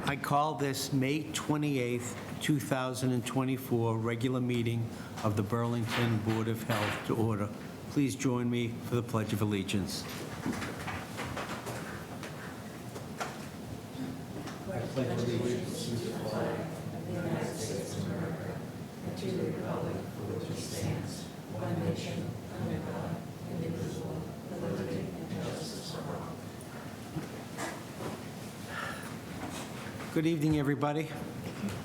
I call this May 28th, 2024 regular meeting of the Burlington Board of Health to order. Please join me for the Pledge of Allegiance. I pledge allegiance to the flag of the United States of America and to the republic for which it stands, one nation, under God, indivisible, with liberty and justice for all. Good evening, everybody.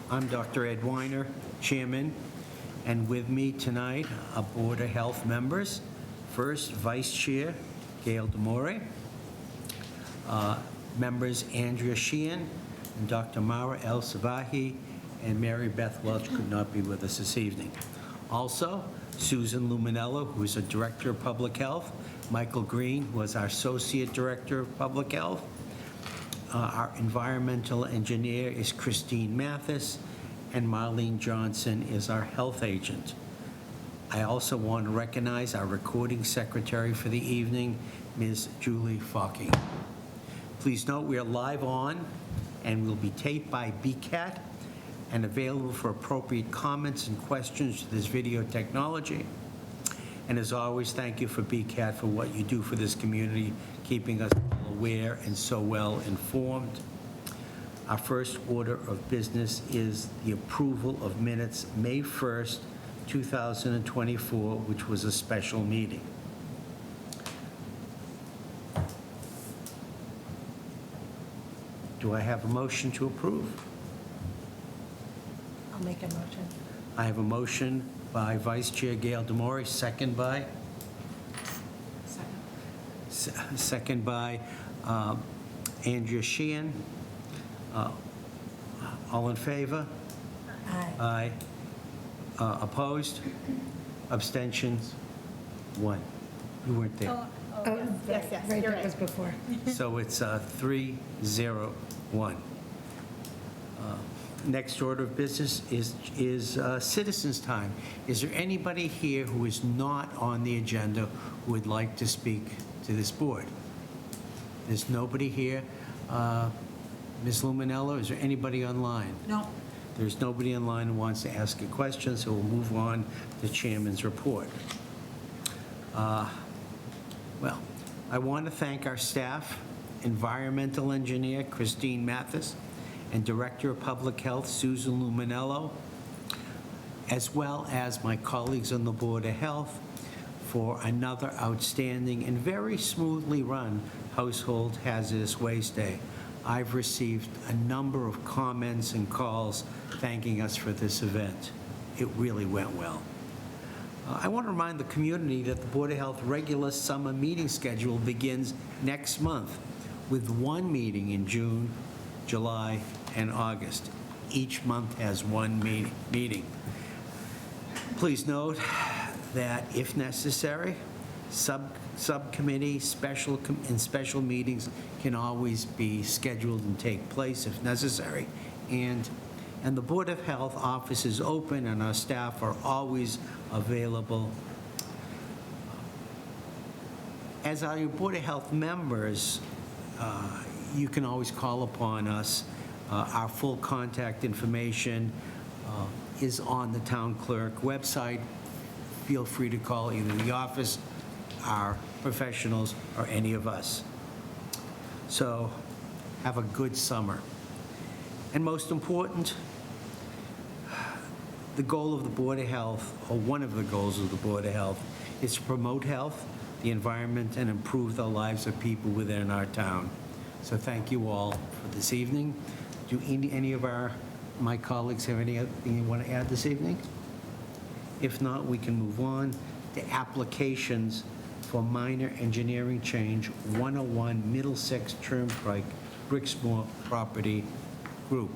I'm Dr. Ed Weiner, Chairman, and with me tonight are Board of Health members. First, Vice Chair Gail Demore, members Andrea Sheehan and Dr. Mara El Sabahi, and Mary Beth Welch could not be with us this evening. Also, Susan Luminello, who is a Director of Public Health, Michael Green, who is our Associate Director of Public Health. Our environmental engineer is Christine Mathis, and Marlene Johnson is our health agent. I also want to recognize our recording secretary for the evening, Ms. Julie Falking. Please note we are live on and will be taped by BCAT and available for appropriate comments and questions to this video technology. And as always, thank you for BCAT for what you do for this community, keeping us all aware and so well informed. Our first order of business is the approval of minutes May 1st, 2024, which was a special meeting. Do I have a motion to approve? I'll make a motion. I have a motion by Vice Chair Gail Demore, second by? Second. Second by Andrea Sheehan. All in favor? Aye. Aye. Opposed? Abstentions? 1. You weren't there. Oh, yes, right, that was before. So it's 3-0-1. Next order of business is citizens' time. Is there anybody here who is not on the agenda who would like to speak to this board? There's nobody here. Ms. Luminello, is there anybody online? No. There's nobody online who wants to ask a question, so we'll move on to Chairman's report. Well, I want to thank our staff, Environmental Engineer Christine Mathis, and Director of Public Health Susan Luminello, as well as my colleagues on the Board of Health for another outstanding and very smoothly run Household Hazardous Waste Day. I've received a number of comments and calls thanking us for this event. It really went well. I want to remind the community that the Board of Health regular summer meeting schedule begins next month with one meeting in June, July, and August. Each month has one meeting. Please note that if necessary, subcommittee and special meetings can always be scheduled and take place if necessary. And the Board of Health office is open and our staff are always available. As our Board of Health members, you can always call upon us. Our full contact information is on the town clerk website. Feel free to call either the office, our professionals, or any of us. So have a good summer. And most important, the goal of the Board of Health, or one of the goals of the Board of Health, is to promote health, the environment, and improve the lives of people within our town. So thank you all for this evening. Do any of my colleagues have anything you want to add this evening? If not, we can move on to applications for minor engineering change 101 Middlesex Turnpike, Brixmore Property Group.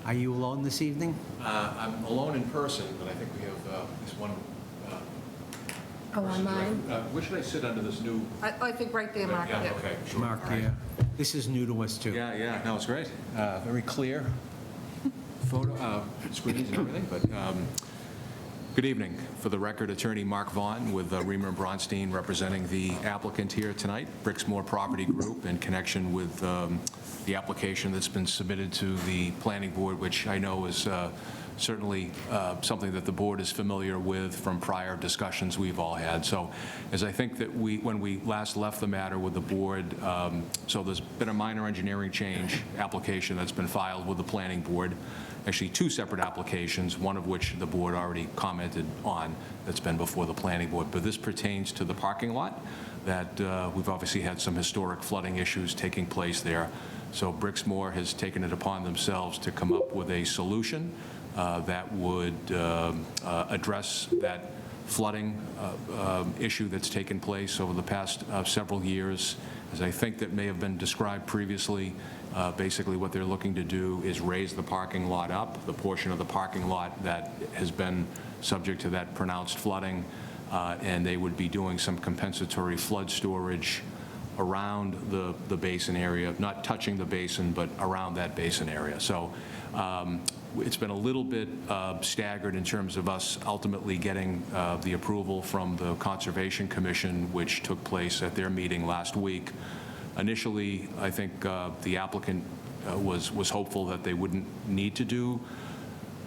Are you alone this evening? I'm alone in person, but I think we have this one. Online? Where should I sit under this new? I think right there, Mark. Yeah, okay, sure. Mark, yeah. This is new to us, too. Yeah, no, it's great. Very clear photo screens and everything, but good evening. For the record, Attorney Mark Vaughn with Reamer and Bronstein representing the applicant here tonight, Brixmore Property Group, in connection with the application that's been submitted to the planning board, which I know is certainly something that the board is familiar with from prior discussions we've all had. So as I think that when we last left the matter with the board, so there's been a minor engineering change application that's been filed with the planning board, actually two separate applications, one of which the board already commented on that's been before the planning board. But this pertains to the parking lot that we've obviously had some historic flooding issues taking place there. So Brixmor has taken it upon themselves to come up with a solution that would address that flooding issue that's taken place over the past several years. As I think that may have been described previously, basically what they're looking to do is raise the parking lot up, the portion of the parking lot that has been subject to that pronounced flooding, and they would be doing some compensatory flood storage around the basin area, not touching the basin, but around that basin area. So it's been a little bit staggered in terms of us ultimately getting the approval from the Conservation Commission, which took place at their meeting last week. Initially, I think the applicant was hopeful that they wouldn't need to do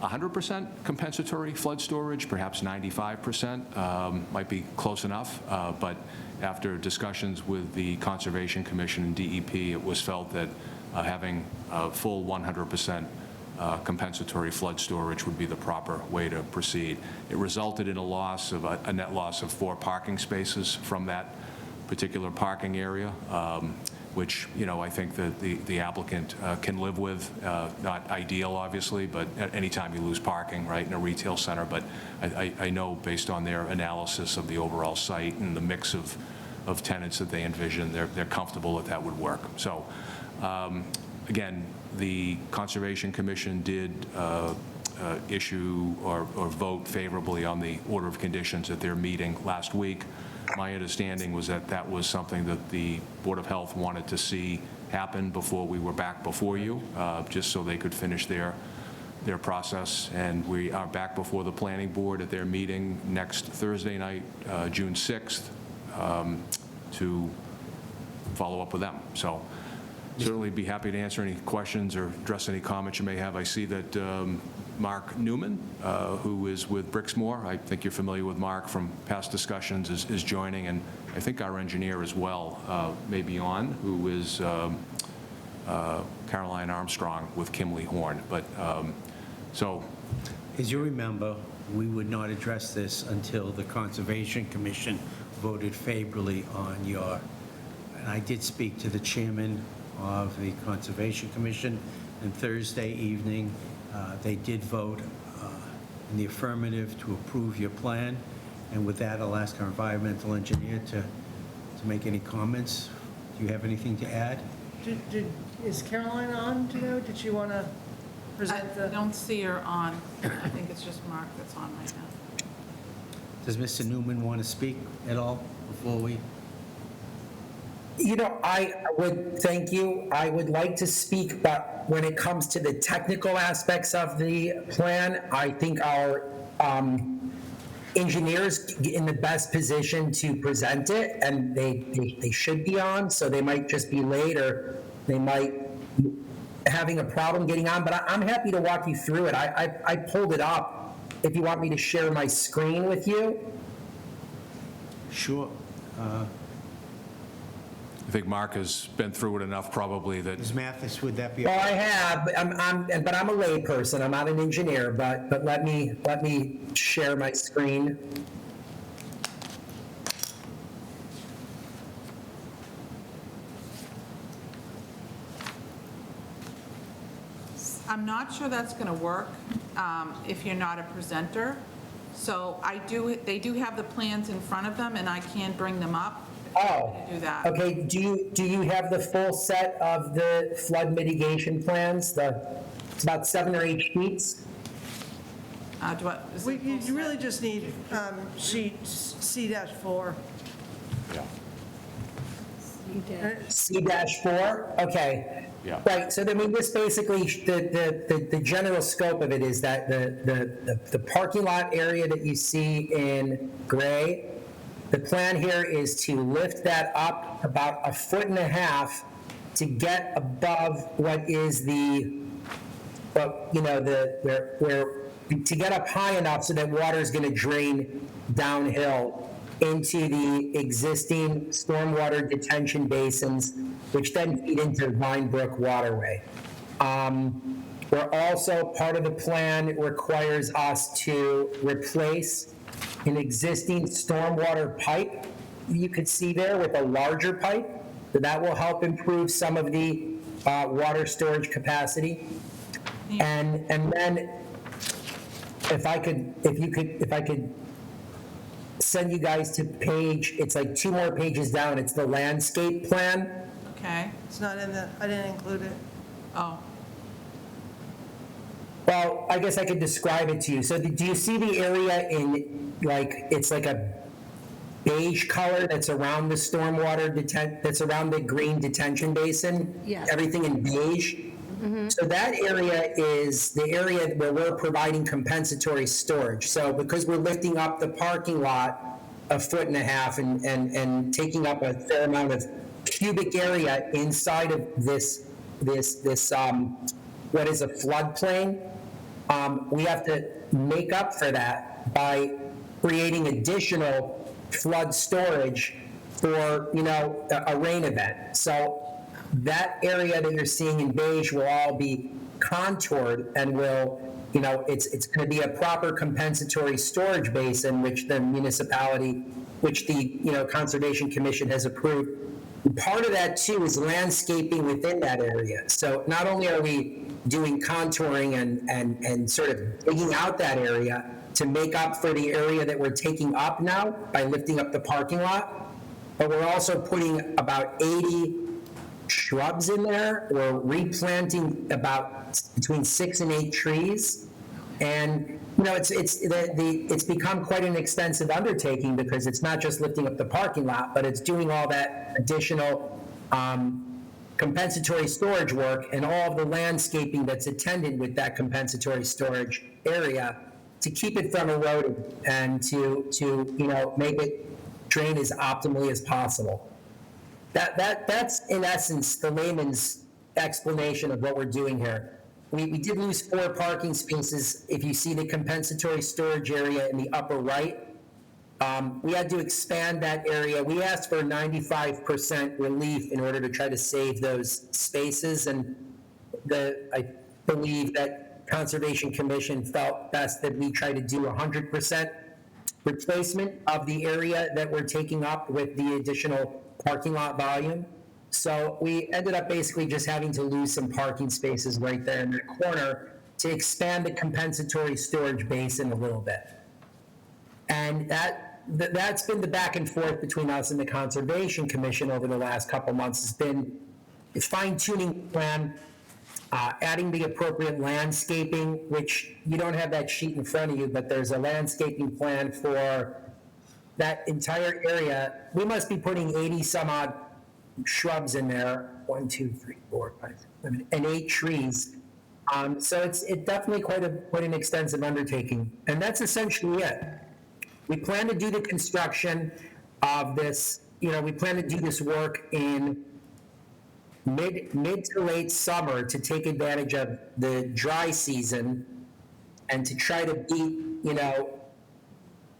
100% compensatory flood storage, perhaps 95% might be close enough, but after discussions with the Conservation Commission and DEP, it was felt that having full 100% compensatory flood storage would be the proper way to proceed. It resulted in a net loss of 4 parking spaces from that particular parking area, which, you know, I think that the applicant can live with. Not ideal, obviously, but anytime you lose parking, right, in a retail center. But I know based on their analysis of the overall site and the mix of tenants that they envision, they're comfortable that would work. So, again, the Conservation Commission did issue or vote favorably on the order of conditions at their meeting last week. My understanding was that that was something that the Board of Health wanted to see happen before we were back before you, just so they could finish their process. And we are back before the Planning Board at their meeting next Thursday night, June 6th, to follow up with them. So certainly be happy to answer any questions or address any comments you may have. I see that Mark Newman, who is with Brixmor, I think you're familiar with Mark from past discussions, is joining, and I think our engineer as well may be on, who is Caroline Armstrong with Kimley Horn. But so, As you remember, we would not address this until the Conservation Commission voted favorably on your, and I did speak to the chairman of the Conservation Commission, and Thursday evening, they did vote in the affirmative to approve your plan. And with that, I'll ask our environmental engineer to make any comments. Do you have anything to add? Is Caroline on, do you know? Did she want to present I don't see her on. I think it's just Mark that's on right now. Does Mr. Newman want to speak at all before we? You know, I would, thank you. I would like to speak, but when it comes to the technical aspects of the plan, I think our engineers in the best position to present it, and they should be on, so they might just be late, or they might be having a problem getting on, but I'm happy to walk you through it. I pulled it up if you want me to share my screen with you. Sure. I think Mark has been through it enough probably that. Ms. Mathis, would that be? Well, I have, but I'm a lay person. I'm not an engineer, but let me share my screen. I'm not sure that's going to work if you're not a presenter. So they do have the plans in front of them, and I can bring them up. Oh, To do that. okay. Do you have the full set of the flood mitigation plans? It's about 7 or 8 sheets. Is it full You really set? just need sheet C-4. Yeah. C-4, okay. Yeah. Right, so I mean, this basically, the general scope of it is that the parking lot area that you see in gray, the plan here is to lift that up about 1.5 feet to get above what is to get up high enough so that water is going to drain downhill into the existing stormwater detention basins, which then feed into Vine Brook waterway. We're also, part of the plan requires us to replace an existing stormwater pipe you could see there with a larger pipe. So that will help improve some of the water storage capacity. And then if I could send you guys to it's like 2 more pages down, it's the landscape plan. Okay, It's not in the, I didn't include it. oh, Well, I guess I could describe it to you. So do you see the area in, like, it's like a beige color that's around the stormwater that's around the green detention basin? Yes. Everything in beige? So that area is the area where we're providing compensatory storage. So because we're lifting up the parking lot 1.5 feet and taking up a fair amount of cubic area inside of this what is a floodplain, we have to make up for that by creating additional flood storage for, a rain event. So that area that you're seeing in beige will all be contoured and will, it's going to be a proper compensatory storage basin, which the municipality, which the, Conservation Commission has approved. And part of that too is landscaping within that area. So not only are we doing contouring and sort of digging out that area to make up for the area that we're taking up now by lifting up the parking lot, but we're also putting about 80 shrubs in there. We're replanting about between 6 and 8 trees. And, it's become quite an extensive undertaking because it's not just lifting up the parking lot, but it's doing all that additional compensatory storage work and all of the landscaping that's attended with that compensatory storage area to keep it from eroding and to make it drain as optimally as possible. That's in essence the layman's explanation of what we're doing here. We did lose 4 parking spaces. If you see the compensatory storage area in the upper right, we had to expand that area. We asked for 95% relief in order to try to save those spaces, and I believe that Conservation Commission felt best that we try to do 100% replacement of the area that we're taking up with the additional parking lot volume. So we ended up basically just having to lose some parking spaces right there in that corner to expand the compensatory storage basin a little bit. And that's been the back and forth between us and the Conservation Commission over the last couple months. Has been fine-tuning plan, adding the appropriate landscaping, which you don't have that sheet in front of you, but there's a landscaping plan for that entire area. We must be putting 80 some odd shrubs in there, 1, 2, 3, 4, 5, 6, 7, and 8 trees. So it's definitely quite an extensive undertaking, and that's essentially it. We plan to do the construction of this. We plan to do this work in mid to late summer to take advantage of the dry season and to try to beat,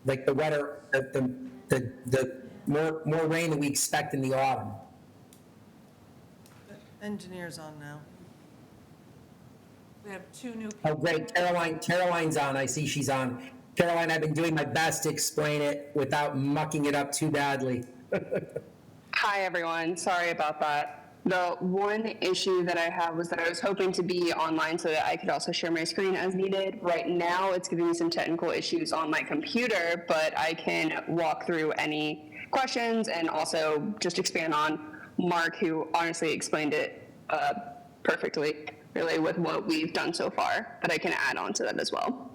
like the wetter, the more rain that we expect in the autumn. Engineer's on now. we have 2 new people. Oh, great, Caroline's on, I see she's on. Caroline, I've been doing my best to explain it without mucking it up too badly. Hi, everyone. Sorry about that. The one issue that I have was that I was hoping to be online so that I could also share my screen as needed. Right now, it's giving me some technical issues on my computer, but I can walk through any questions and also just expand on Mark, who honestly explained it perfectly, really, with what we've done so far, but I can add on to that as well.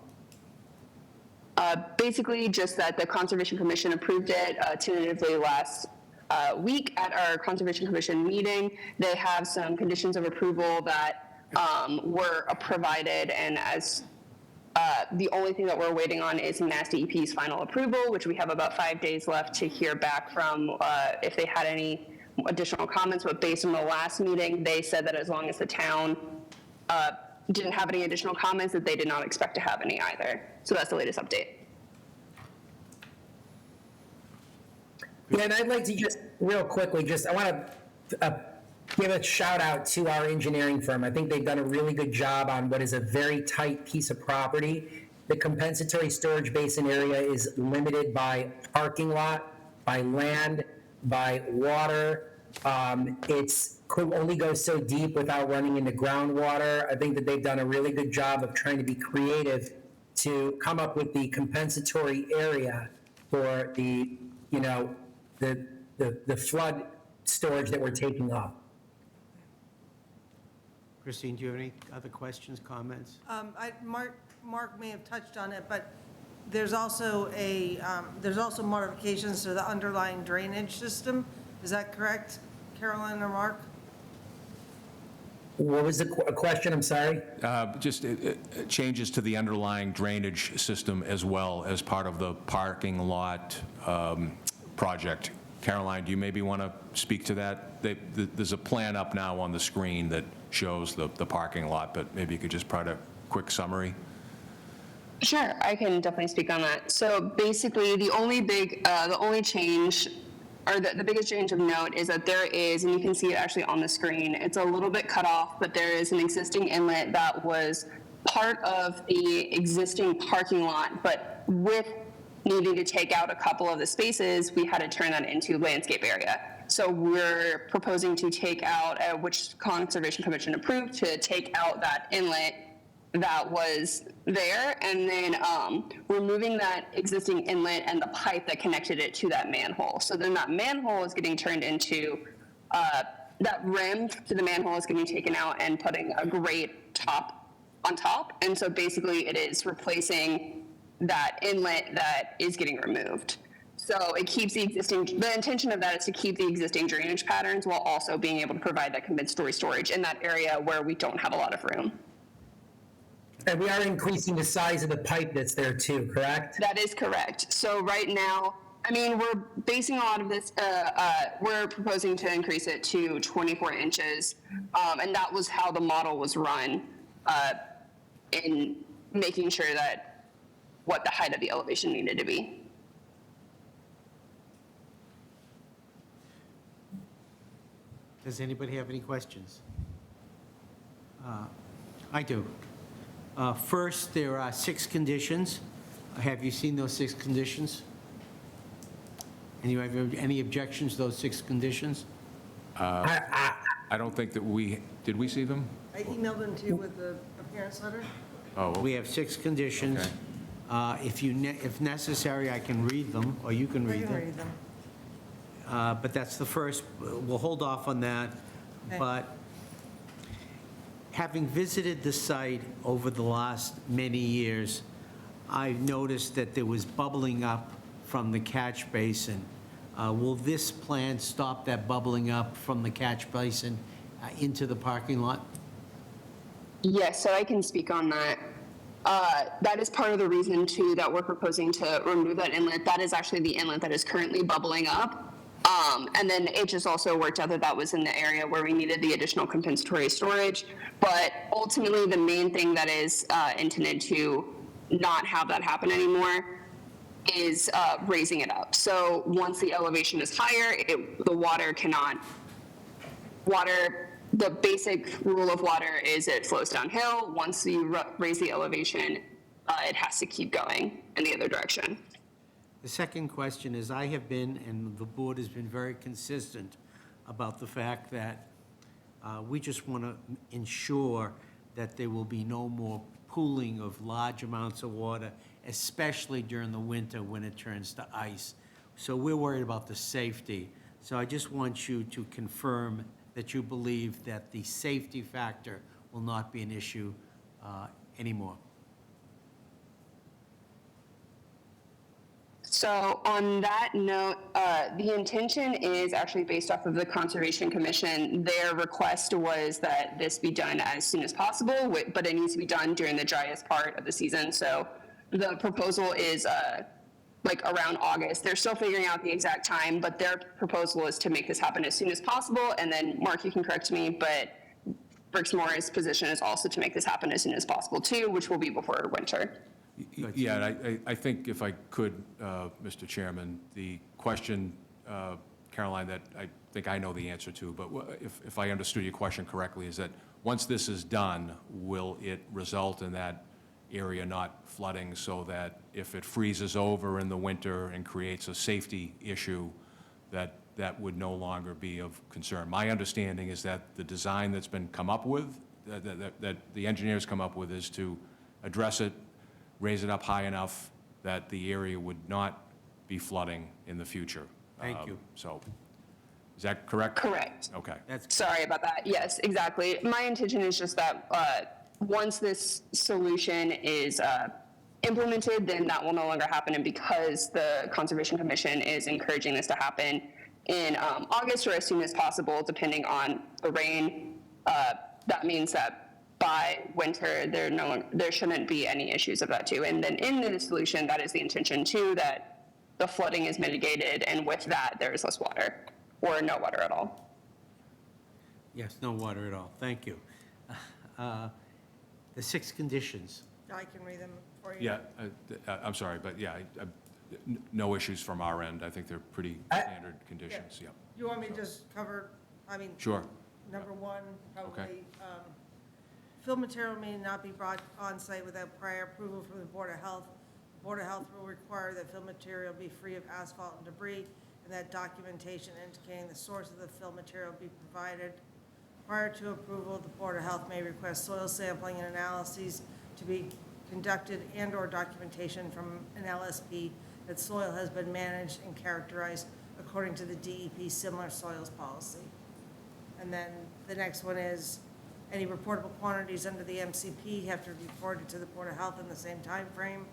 Basically, just that the Conservation Commission approved it tentatively last week at our Conservation Commission meeting. They have some conditions of approval that were provided, and as the only thing that we're waiting on is NASDAEP's final approval, which we have about 5 days left to hear back from if they had any additional comments, but based on the last meeting, they said that as long as the town didn't have any additional comments, that they did not expect to have any either. So that's the latest update. Yeah, and I'd like to just, real quickly, I want to give a shout out to our engineering firm. I think they've done a really good job on what is a very tight piece of property. The compensatory storage basin area is limited by parking lot, by land, by water. It's could only go so deep without running into groundwater. I think that they've done a really good job of trying to be creative to come up with the compensatory area for the, you know, the flood storage that we're taking up. Christine, do you have any other questions, comments? Mark may have touched on it, but there's also modifications to the underlying drainage system. Is that correct, Caroline or Mark? What was the question? I'm sorry. Just changes to the underlying drainage system as well as part of the parking lot project. Caroline, do you maybe want to speak to that? There's a plan up now on the screen that shows the parking lot, but maybe you could just provide a quick summary. Sure, I can definitely speak on that. So basically, the only change, or the biggest change of note, is that there is, and you can see it actually on the screen, it's a little bit cut off, but there is an existing inlet that was part of the existing parking lot, but with needing to take out a couple of the spaces, we had to turn that into landscape area. So we're proposing to take out, which Conservation Commission approved, to take out that inlet that was there, and then removing that existing inlet and the pipe that connected it to that manhole. So then that manhole is getting turned into, that rim to the manhole is getting taken out and putting a grate top on top. And so basically it is replacing that inlet that is getting removed. So it keeps the intention of that is to keep the existing drainage patterns while also being able to provide that mid-story storage in that area where we don't have a lot of room. And we are increasing the size of the pipe that's there too, correct? That is correct. So right now, I mean, we're basing a lot of this, we're proposing to increase it to 24 inches. And that was how the model was run in making sure that what the height of the elevation needed to be. Does anybody have any questions? I do. First, there are 6 conditions. Have you seen those 6 conditions? Any objections to those 6 conditions? I don't think that did we see them? I emailed them to you with the appearance letter. Oh, We have 6 conditions. Okay. If necessary, I can read them, or you can I read can them. read them. But that's the first, we'll hold off on that. Okay. But having visited the site over the last many years, I've noticed that there was bubbling up from the catch basin. Will this plan stop that bubbling up from the catch basin into the parking lot? Yes, so I can speak on that. That is part of the reason too that we're proposing to remove that inlet. That is actually the inlet that is currently bubbling up. And then it just also worked out that that was in the area where we needed the additional compensatory storage. But ultimately, the main thing that is intended to not have that happen anymore is raising it up. So once the elevation is higher, the basic rule of water is it flows downhill. Once you raise the elevation, it has to keep going in the other direction. The second question is, I have been, and the board has been very consistent about the fact that we just want to ensure that there will be no more pooling of large amounts of water, especially during the winter when it turns to ice. So we're worried about the safety. So I just want you to confirm that you believe that the safety factor will not be an issue anymore. So on that note, the intention is actually based off of the Conservation Commission. Their request was that this be done as soon as possible, but it needs to be done during the driest part of the season. So the proposal is like around August. They're still figuring out the exact time, but their proposal is to make this happen as soon as possible. And then, Mark, you can correct me, but Brixmore's position is also to make this happen as soon as possible too, which will be before winter. Yeah, and I think if I could, Mr. Chairman, the question, Caroline, that I think I know the answer to, but if I understood your question correctly, is that once this is done, will it result in that area not flooding so that if it freezes over in the winter and creates a safety issue, that would no longer be of concern? My understanding is that the design that's been come up with, that the engineers come up with, is to address it, raise it up high enough that the area would not be flooding in the future. Thank you. So, is that correct? Correct. Okay. Sorry about that. Yes, exactly. My intention is just that once this solution is implemented, then that will no longer happen. And because the Conservation Commission is encouraging this to happen in August or as soon as possible, depending on the rain, that means that by winter, there shouldn't be any issues of that too. And then in the solution, that is the intention too, that the flooding is mitigated, and with that, there is less water or no water at all. Yes, no water at all. Thank you. The 6 conditions. I can read them for you. Yeah, I'm sorry, but yeah, no issues from our end. I think they're pretty standard conditions, yeah. You want me to just cover, Sure. number 1, Okay. probably, fill material may not be brought on site without prior approval from the Board of Health. The Board of Health will require that fill material be free of asphalt and debris, and that documentation indicating the source of the fill material be provided. Prior to approval, the Board of Health may request soil sampling and analyses to be conducted and/or documentation from an LSP that soil has been managed and characterized according to the DEP similar soils policy. And then the next one is, any reportable quantities under the MCP have to be reported to the Board of Health in the same time frame.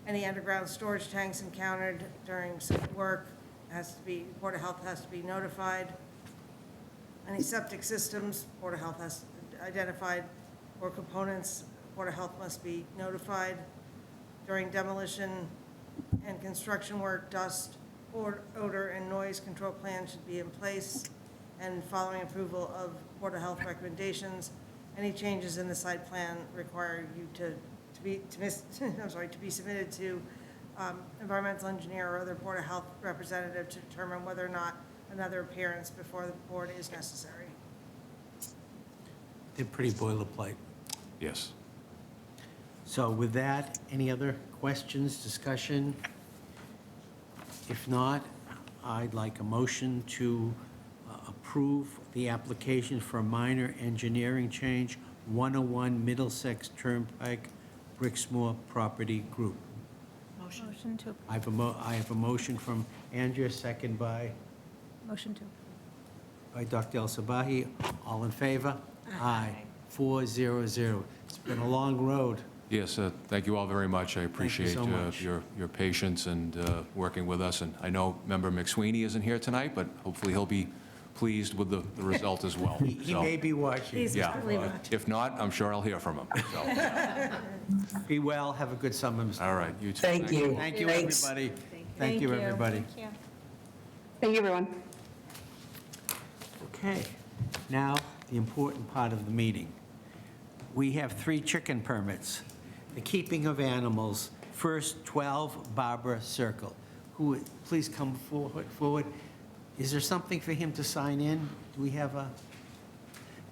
Any underground storage tanks encountered during site work Board of Health has to be notified. Any septic systems, Board of Health has identified, or components, Board of Health must be notified. During demolition and construction work, dust, odor, and noise control plans should be in place. And following approval of Board of Health recommendations, any changes in the site plan require you to be submitted to environmental engineer or other Board of Health representative to determine whether or not another appearance before the board is necessary. They're pretty boilerplate. Yes. So with that, any other questions, discussion? If not, I'd like a motion to approve the application for a minor engineering change, 101 Middlesex Turnpike, Brixmore Property Group. Motion to, I have a motion from Andrea, second by motion to. Dr. El Sabahi. All in favor? Aye. 4-0-0. It's been a long road. Yes, thank you all very much. I appreciate so much. your patience and working with us. And I know Member McSweeney isn't here tonight, but hopefully he'll be pleased with the result as well. He may be watching. He's Yeah, certainly watching. if not, I'm sure I'll hear from him. So, Be well, have a good summer, Mr. all right, you too. Thank you. Thank you, Thanks. everybody. Thank you, everybody. Thank you, everyone. Okay, now, the important part of the meeting. We have 3 chicken permits. The keeping of animals, first 12 Barbara Circle. Who, would please come forward. Is there something for him to sign in? Do we have a,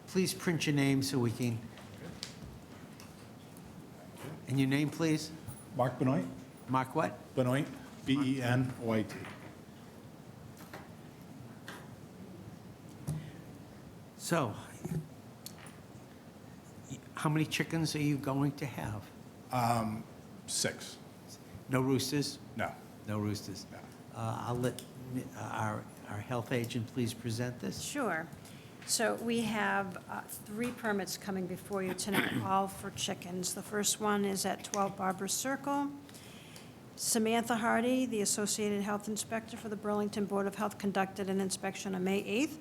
please print your name so we can. And your name, please? Mark Benoit, Mark what? Benoit, B-E-N-O-I-T. So, how many chickens are you going to have? 6. No roosters? No. No roosters. No. I'll let our health agent please present this. Sure. So we have 3 permits coming before you tonight, all for chickens. The first one is at 12 Barbara Circle. Samantha Hardy, the Associated Health Inspector for the Burlington Board of Health, conducted an inspection on May 8th,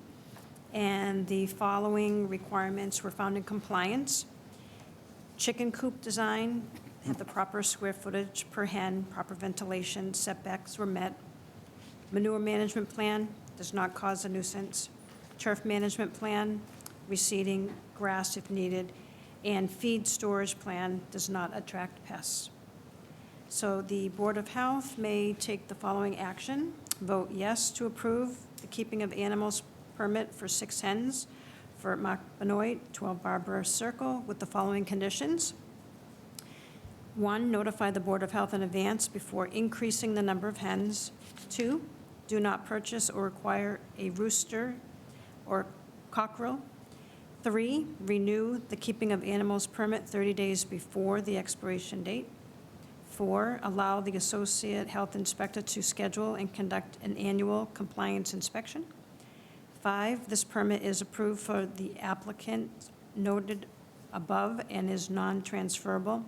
and the following requirements were found in compliance. Chicken coop design have the proper square footage per hen, proper ventilation, setbacks were met. Manure management plan does not cause a nuisance. Turf management plan, reseeding grass if needed, and feed storage plan does not attract pests. So the Board of Health may take the following action. Vote yes to approve the keeping of animals permit for 6 hens for Mark Benoit, 12 Barbara Circle, with the following conditions. 1, notify the Board of Health in advance before increasing the number of hens. 2, do not purchase or require a rooster or cockerel. 3, renew the keeping of animals permit 30 days before the expiration date. 4, allow the associate health inspector to schedule and conduct an annual compliance inspection. 5, this permit is approved for the applicant noted above and is non-transferable.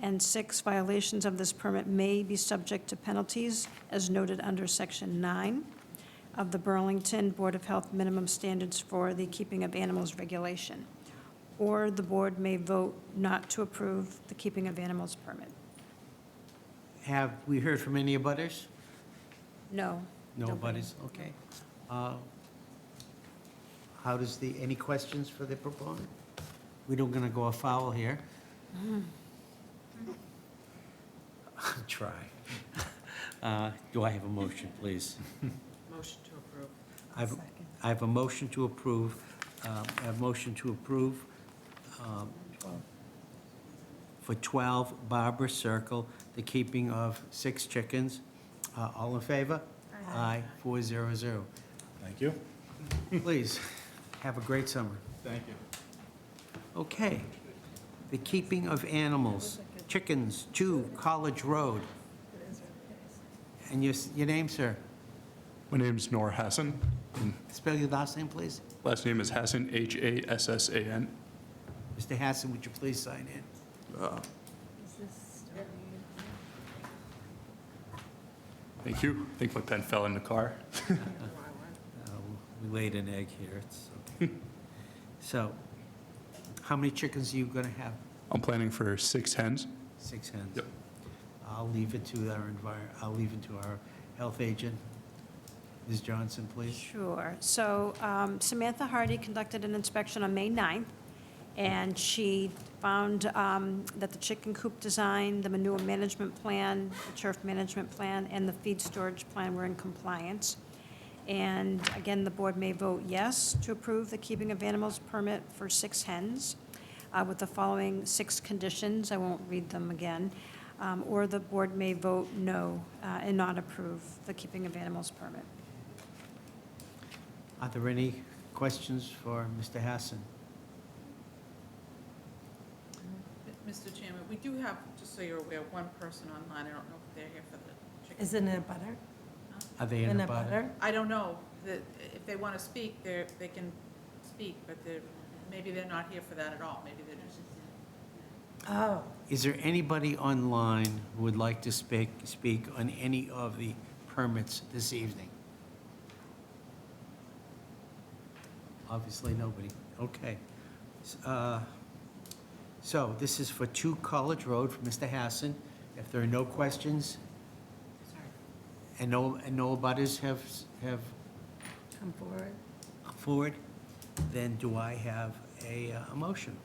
And 6, violations of this permit may be subject to penalties as noted under Section 9 of the Burlington Board of Health Minimum Standards for the Keeping of Animals Regulation. Or the board may vote not to approve the keeping of animals permit. Have we heard from any abutters? No. No nobody. abutters, okay. How does any questions for the proponent? We don't gonna go afoul here. Try. Do I have a motion, please? Motion to approve. I have a motion to approve, for 12 Barbara Circle, the keeping of 6 chickens. All in favor? Aye. 400. Thank you. Please, have a great summer. Thank you. Okay. The keeping of animals, chickens, 2 College Road. And your name, sir? My name's Noor Hassan. Spell your last name, please. Last name is Hassan, Hassan. Mr. Hassan, would you please sign in? Thank you. I think my pen fell in the car. We laid an egg here, it's okay. So, how many chickens are you gonna have? I'm planning for 6 hens. 6 hens? Yep. I'll leave it to I'll leave it to our health agent. Ms. Johnson, please. Sure. So Samantha Hardy conducted an inspection on May 9th, and she found that the chicken coop design, the manure management plan, the turf management plan, and the feed storage plan were in compliance. And again, the board may vote yes to approve the keeping of animals permit for 6 hens with the following 6 conditions. I won't read them again. Or the board may vote no and not approve the keeping of animals permit. Are there any questions for Mr. Hassan? Mr. Chairman, we do have, just so you're aware, one person online. I don't know if they're here for the chicken. Isn't it butter? Are they in the butter? butter? I don't know. If they want to speak, they can speak, but maybe they're not here for that at all. Maybe they're just... Oh, Is there anybody online who would like to speak on any of the permits this evening? Obviously, nobody. Okay. So this is for 2 College Road for Mr. Hassan. If there are no questions, and no abutters have come forward. come forward, then do I have a motion?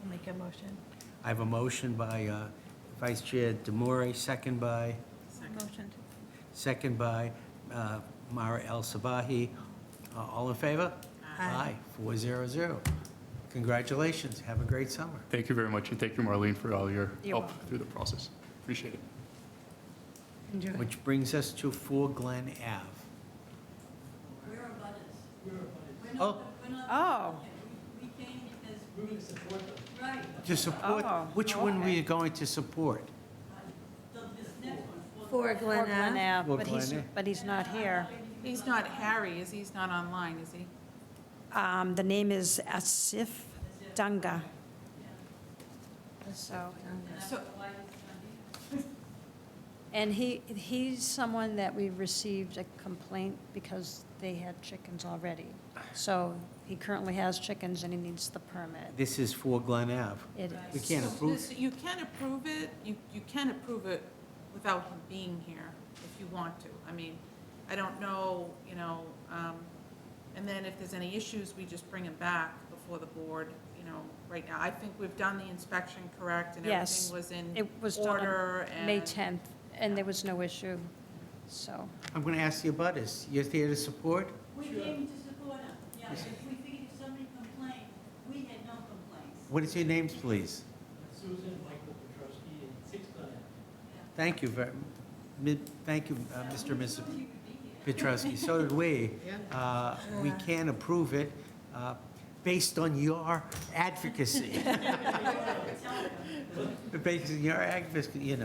I'll make a motion. I have a motion by Vice Chair Demore, second by Mara El Sabahi. All in favor? Aye. 400. Congratulations. Have a great summer. Thank you very much, and thank you, Marlene, for all your You're help through the process. Appreciate it. Enjoy. Which brings us to 4 Glen Ave. We're abutters. Oh, Oh, We came because. We're going to support them. Right. to support, Oh, which one were okay. you going to support? This next one. For Poor Glen Glen Ave. Ave, Poor but Glen Ave. he's not here. He's not Harry, is he? He's not online, is he? The name is Asif Dunga. So, So, And he's someone that we received a complaint because they had chickens already. So he currently has chickens and he needs the permit. This is for Glen Ave. It We is. can't So approve. this- You can approve it, you can approve it without him being here if you want to. I mean, I don't know, and then if there's any issues, we just bring him back before the board, right now. I think we've done the inspection correct and Yes, everything was in it was done order on May and- 10th, and there was no issue, so. I'm going to ask you about this. You're here to support? We came to support him, yeah, if we figured if somebody complained, we had no complaints. What is your names, please? Susan, Michael Petrosky, and 6 Glen. Thank you thank you, Mr. and Mrs. Petrosky. So did we. We can approve it based on your advocacy. Based on your advocacy, You can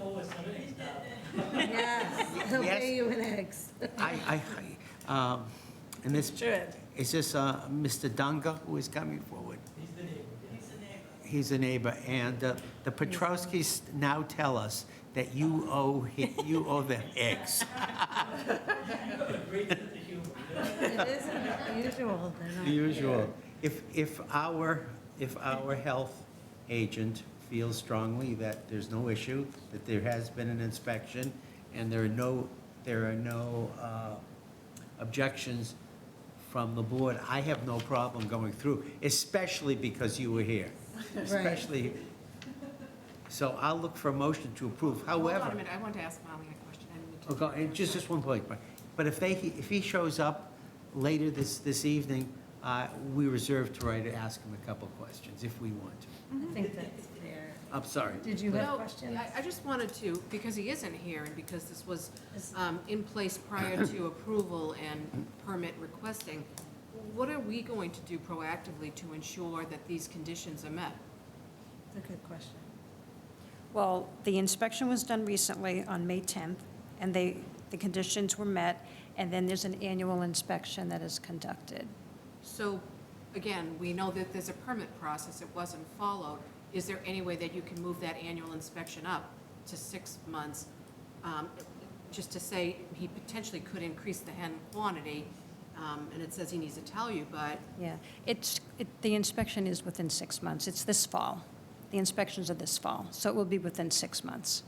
owe us some eggs now. Yes, he'll Yes. pay you in eggs. And this, is this Mr. Dunga who is coming forward? He's the neighbor. He's the neighbor. He's a neighbor, and the Petrowskis now tell us that you owe them eggs. Great sense of humor. It isn't unusual, they're not. The usual. If our health agent feels strongly that there's no issue, that there has been an inspection, and there are no objections from the board, I have no problem going through, especially because you were here. Especially, so I'll look for a motion to approve. Hold on a However, minute, I want to ask Molly a question. I didn't mean to oh, and just one point, but if he shows up later this evening, we reserve the right to ask him a couple questions if we want to. I think that's fair. I'm sorry. Did you have No, questions? I just wanted to, because he isn't here, and because this was in place prior to approval and permit requesting, what are we going to do proactively to ensure that these conditions are met? That's a good question. Well, the inspection was done recently on May 10th, and the conditions were met, and then there's an annual inspection that is conducted. So, again, we know that there's a permit process, it wasn't followed. Is there any way that you can move that annual inspection up to 6 months? Just to say, he potentially could increase the hen quantity, and it says he needs to tell you, but Yeah, the inspection is within 6 months. It's this fall. The inspections are this fall, so it will be within 6 months.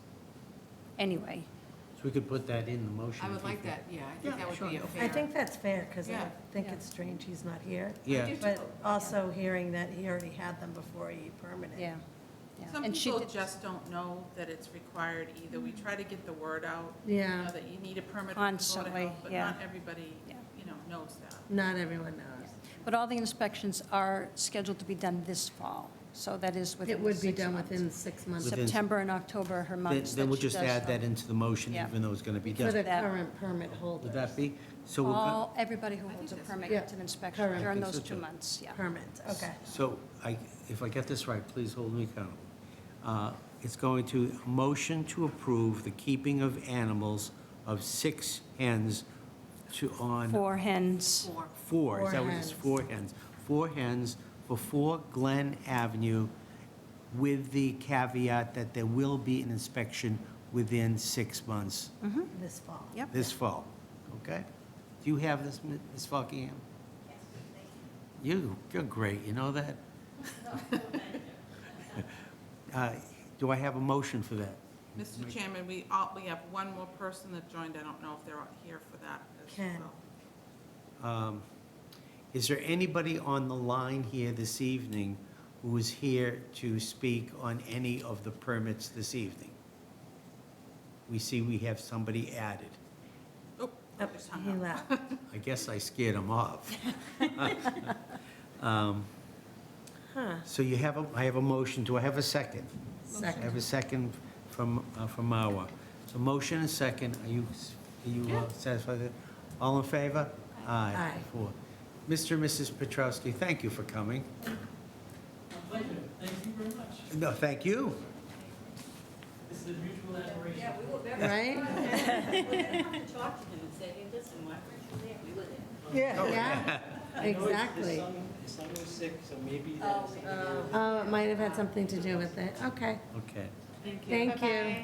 Anyway, So we could put that in the motion. I if would you like feel- that, yeah, I think that would be a fair. I think that's fair, because I Yeah, think yeah. it's strange he's not here. Yeah. do But also hearing that he already had them before he permitted. yeah. yeah. Some And she people did- just don't know that it's required either. We try to get the word out. Yeah. That you need a permit from the Board of Constantly, Health, but yeah. not everybody, Yeah. knows that. Not everyone knows. But all the inspections are scheduled to be done this fall, so that is within It would be 6 done months. within 6 months Within- September and October are her Then months then that we'll she just does add that them. into the motion, Yeah. even though it's going to be For done. the that- current permit holders. Would that be? So we're go- Everybody who holds a permit Yeah. gets an inspection Correct. during Okay, those so 2 two. months, yeah. Permits, okay. So if I get this right, please hold me accountable. It's going to motion to approve the keeping of animals of 6 hens on 4 hens. four, is that what it is? hens. 4 hens. 4 hens for 4 Glen Avenue, with the caveat that there will be an inspection within 6 months This fall. Yep. this fall, okay? Do you have this, Ms. Buckingham? You're great, you know that? Do I have a motion for that? Mr. Chairman, we have one more person that joined. I don't know if they're here for that as Ken. well. Is there anybody on the line here this evening who is here to speak on any of the permits this evening? We see we have somebody added. Oh, I Yep, just hung he up. left. I guess I scared him off. So I have a motion. Do I have a second? I have Second. a second from Marwa. So motion and second. Are you satisfied with it? All in favor? Aye. 4. Mr. and Mrs. Petrowski, thank you for coming. My pleasure, thank you very much. No, thank you. This is a mutual admiration. Yeah, we were very. Right? We're gonna have to talk to him and say, hey, listen, why weren't you there? We were there. Yeah, I know exactly. the son was sick, so maybe that's. Oh, it might have had something to do with it. Okay. Okay. Thank you.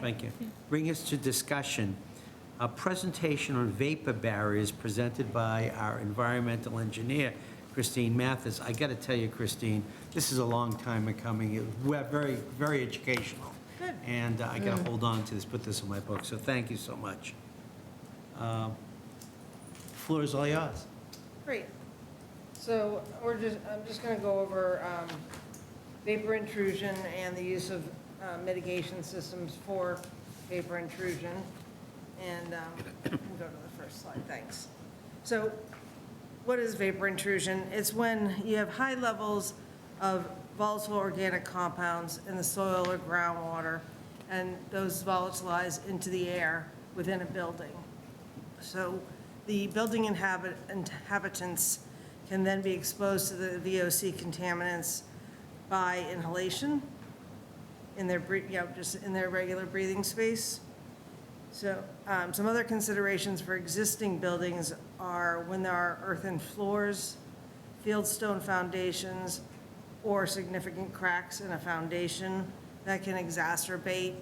Thank you. Bring us to discussion. A presentation on vapor barriers presented by our environmental engineer, Christine Mathis. I got to tell you, Christine, this is a long time in coming. It was very, very educational. Good. And I got to hold on to this, put this in my book, so thank you so much. Floor is all yours. Great. So I'm just going to go over vapor intrusion and the use of mitigation systems for vapor intrusion. And we'll go to the first slide, thanks. So what is vapor intrusion? It's when you have high levels of volatile organic compounds in the soil or groundwater, and those volatilize into the air within a building. So the building inhabitants can then be exposed to the VOC contaminants by inhalation in their, just in their regular breathing space. So some other considerations for existing buildings are when there are earthen floors, fieldstone foundations, or significant cracks in a foundation that can exacerbate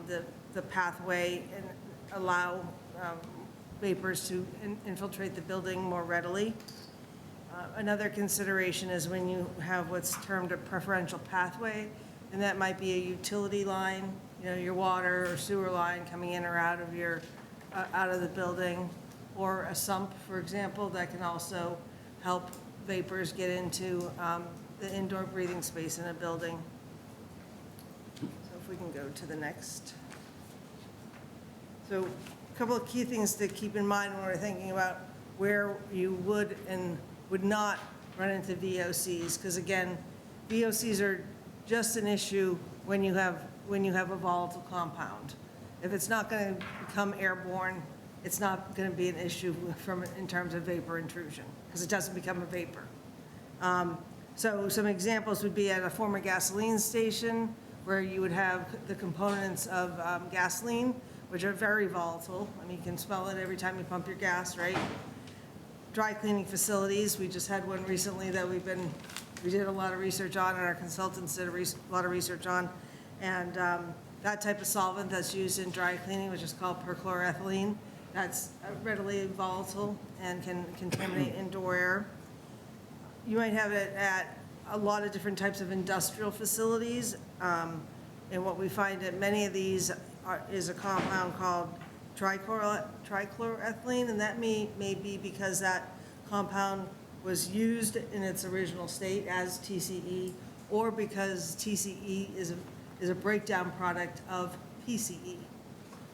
the pathway and allow vapors to infiltrate the building more readily. Another consideration is when you have what's termed a preferential pathway, and that might be a utility line, your water or sewer line coming in or out of the building, or a sump, for example, that can also help vapors get into the indoor breathing space in a building. So if we can go to the next. So a couple of key things to keep in mind when we're thinking about where you would and would not run into VOCs, because again, VOCs are just an issue when you have a volatile compound. If it's not going to become airborne, it's not going to be an issue in terms of vapor intrusion, because it doesn't become a vapor. So some examples would be at a former gasoline station, where you would have the components of gasoline, which are very volatile. I mean, you can smell it every time you pump your gas, right? Dry cleaning facilities, we just had one recently that we did a lot of research on, and our consultants did a lot of research on. And that type of solvent that's used in dry cleaning, which is called perchloroethylene, that's readily volatile and can contaminate indoor air. You might have it at a lot of different types of industrial facilities. And what we find at many of these is a compound called trichloroethylene, and that may be because that compound was used in its original state as TCE, or because TCE is a breakdown product of PCE,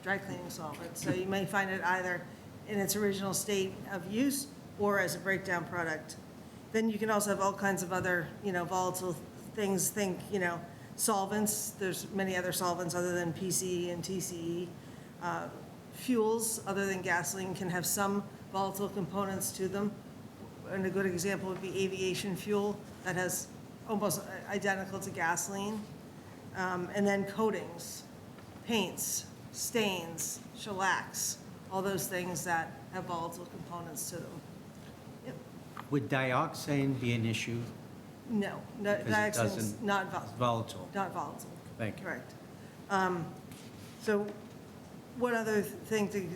dry cleaning solvent. So you may find it either in its original state of use or as a breakdown product. Then you can also have all kinds of other, volatile things. Think, solvents. There's many other solvents other than PCE and TCE. Fuels, other than gasoline, can have some volatile components to them. And a good example would be aviation fuel that has almost identical to gasoline. And then coatings, paints, stains, shellacs, all those things that have volatile components to them. Yep. Would dioxane be an issue? No, Because it dioxine's doesn't- not It's volatile. Not volatile. Thank you. Correct. So one other thing to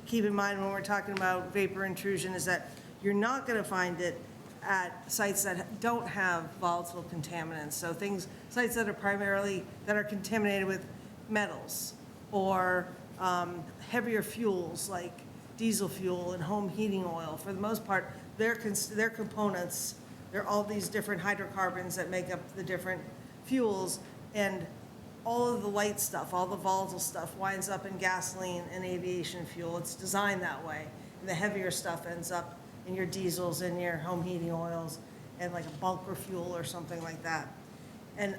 keep in mind when we're talking about vapor intrusion is that you're not going to find it at sites that don't have volatile contaminants. So sites that are contaminated with metals or heavier fuels like diesel fuel and home heating oil. For the most part, their components, they're all these different hydrocarbons that make up the different fuels, and all of the light stuff, all the volatile stuff winds up in gasoline and aviation fuel. It's designed that way. And the heavier stuff ends up in your diesels and your home heating oils and like a bunker fuel or something like that. And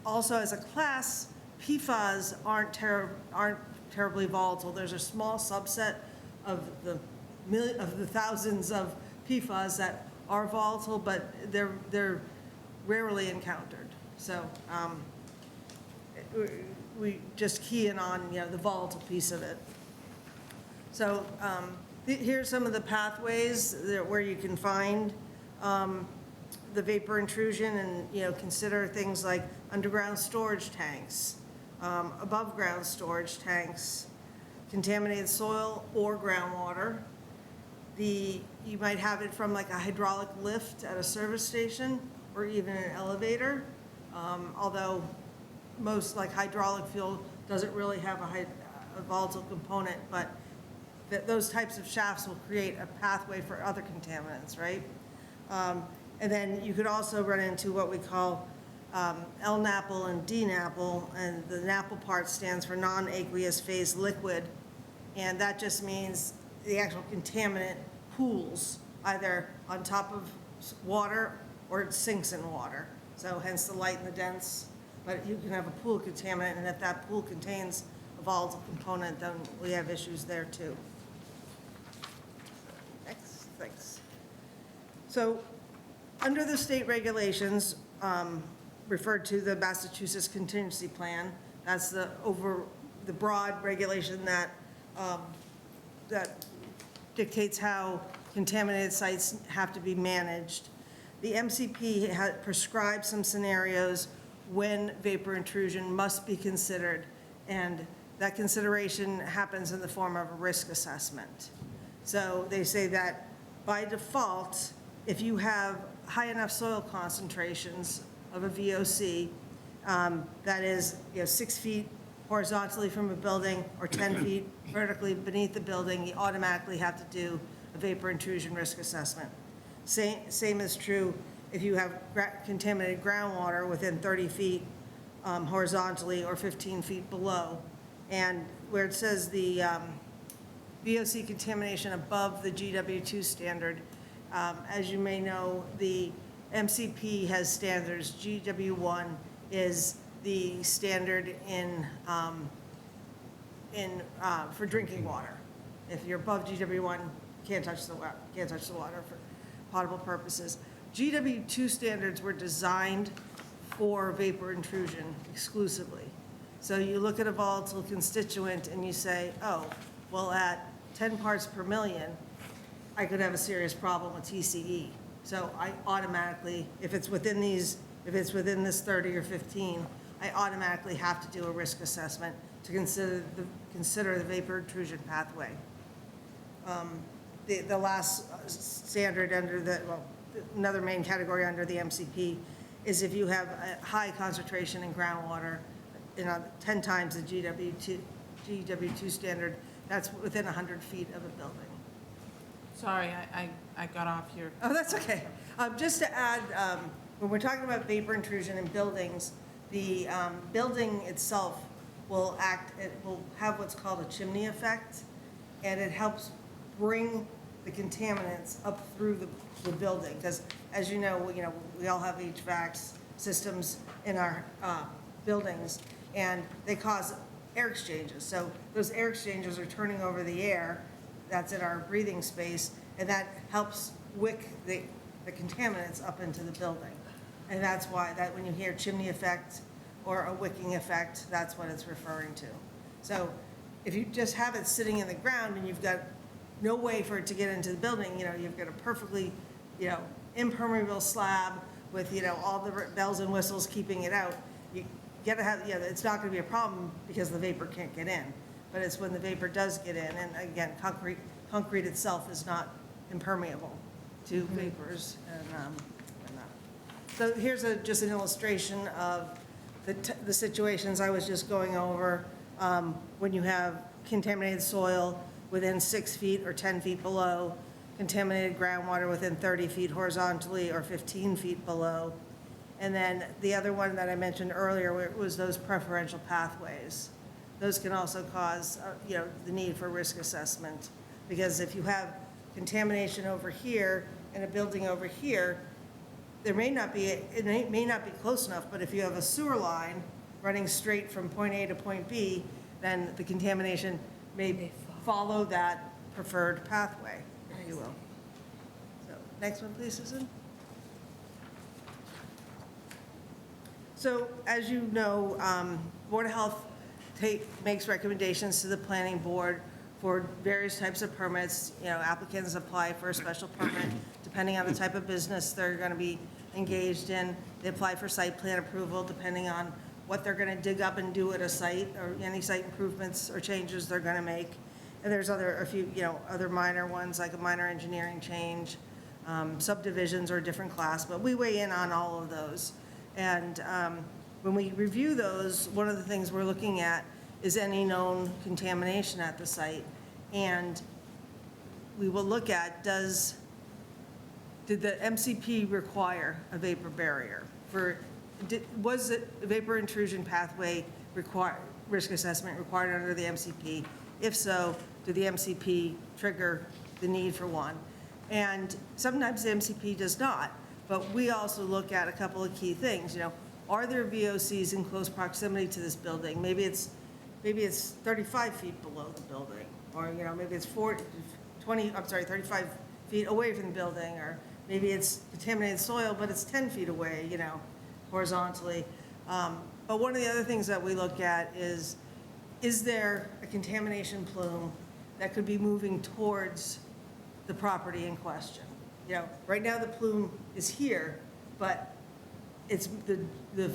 also as a class, PFAS aren't terribly volatile. There's a small subset of the thousands of PFAS that are volatile, but they're rarely encountered. So we just key in on the volatile piece of it. So here's some of the pathways where you can find the vapor intrusion, and consider things like underground storage tanks, above-ground storage tanks, contaminated soil or groundwater. You might have it from like a hydraulic lift at a service station or even an elevator, although most like hydraulic fuel doesn't really have a volatile component, but those types of shafts will create a pathway for other contaminants, right? And then you could also run into what we call LNAPL and DNAPL, and the NAPL part stands for non-aqueous phase liquid, and that just means the actual contaminant pools either on top of water or it sinks in water. So hence the light and the dense, but you can have a pool contaminant, and if that pool contains a volatile component, then we have issues there too. Next, thanks. So under the state regulations, referred to the Massachusetts Contingency Plan, that's the broad regulation that dictates how contaminated sites have to be managed. The MCP had prescribed some scenarios when vapor intrusion must be considered, and that consideration happens in the form of a risk assessment. So they say that by default, if you have high enough soil concentrations of a VOC, that is, 6 feet horizontally from a building or 10 feet vertically beneath the building, you automatically have to do a vapor intrusion risk assessment. Same is true if you have contaminated groundwater within 30 feet horizontally or 15 feet below. And where it says the VOC contamination above the GW2 standard, as you may know, the MCP has standards. GW1 is the standard for drinking water. If you're above GW1, can't touch the water for potable purposes. GW2 standards were designed for vapor intrusion exclusively. So you look at a volatile constituent and you say, oh, well, at 10 parts per million, I could have a serious problem with TCE. So I automatically, if it's within this 30 or 15, I automatically have to do a risk assessment to consider the vapor intrusion pathway. The last standard under another main category under the MCP is if you have a high concentration in groundwater, 10 times the GW2 standard, that's within 100 feet of a building. Sorry, I got off your. Oh, that's okay. Just to add, when we're talking about vapor intrusion in buildings, the building itself will have what's called a chimney effect, and it helps bring the contaminants up through the building. Because as you know, we all have HVAC systems in our buildings, and they cause air exchanges. So those air exchanges are turning over the air that's in our breathing space, and that helps wick the contaminants up into the building. And that's why when you hear chimney effect or a wicking effect, that's what it's referring to. So if you just have it sitting in the ground and you've got no way for it to get into the building, you've got a perfectly, impermeable slab with, all the bells and whistles keeping it out, you gotta have, it's not gonna be a problem because the vapor can't get in. But it's when the vapor does get in, and again, concrete itself is not impermeable to vapors. And so here's just an illustration of the situations I was just going over. When you have contaminated soil within 6 feet or 10 feet below, contaminated groundwater within 30 feet horizontally or 15 feet below. And then the other one that I mentioned earlier was those preferential pathways. Those can also cause, the need for risk assessment. Because if you have contamination over here and a building over here, it may not be close enough, but if you have a sewer line running straight from point A to point B, then the contamination may follow that preferred pathway, if you will. So, next one, please, Susan. So, as you know, Board of Health makes recommendations to the planning board for various types of permits. Applicants apply for a special permit, depending on the type of business they're going to be engaged in. They apply for site plan approval, depending on what they're going to dig up and do at a site, or any site improvements or changes they're going to make. And there's a few, other minor ones, like a minor engineering change, subdivisions or a different class, but we weigh in on all of those. And when we review those, one of the things we're looking at is any known contamination at the site. And we will look at, did the MCP require a vapor barrier? Was it a vapor intrusion pathway risk assessment required under the MCP? If so, did the MCP trigger the need for one? And sometimes the MCP does not, but we also look at a couple of key things. Are there VOCs in close proximity to this building? Maybe it's 35 feet below the building, or maybe it's 35 feet away from the building, or maybe it's contaminated soil, but it's 10 feet away, horizontally. But one of the other things that we look at is there a contamination plume that could be moving towards the property in question? Right now the plume is here, but it's the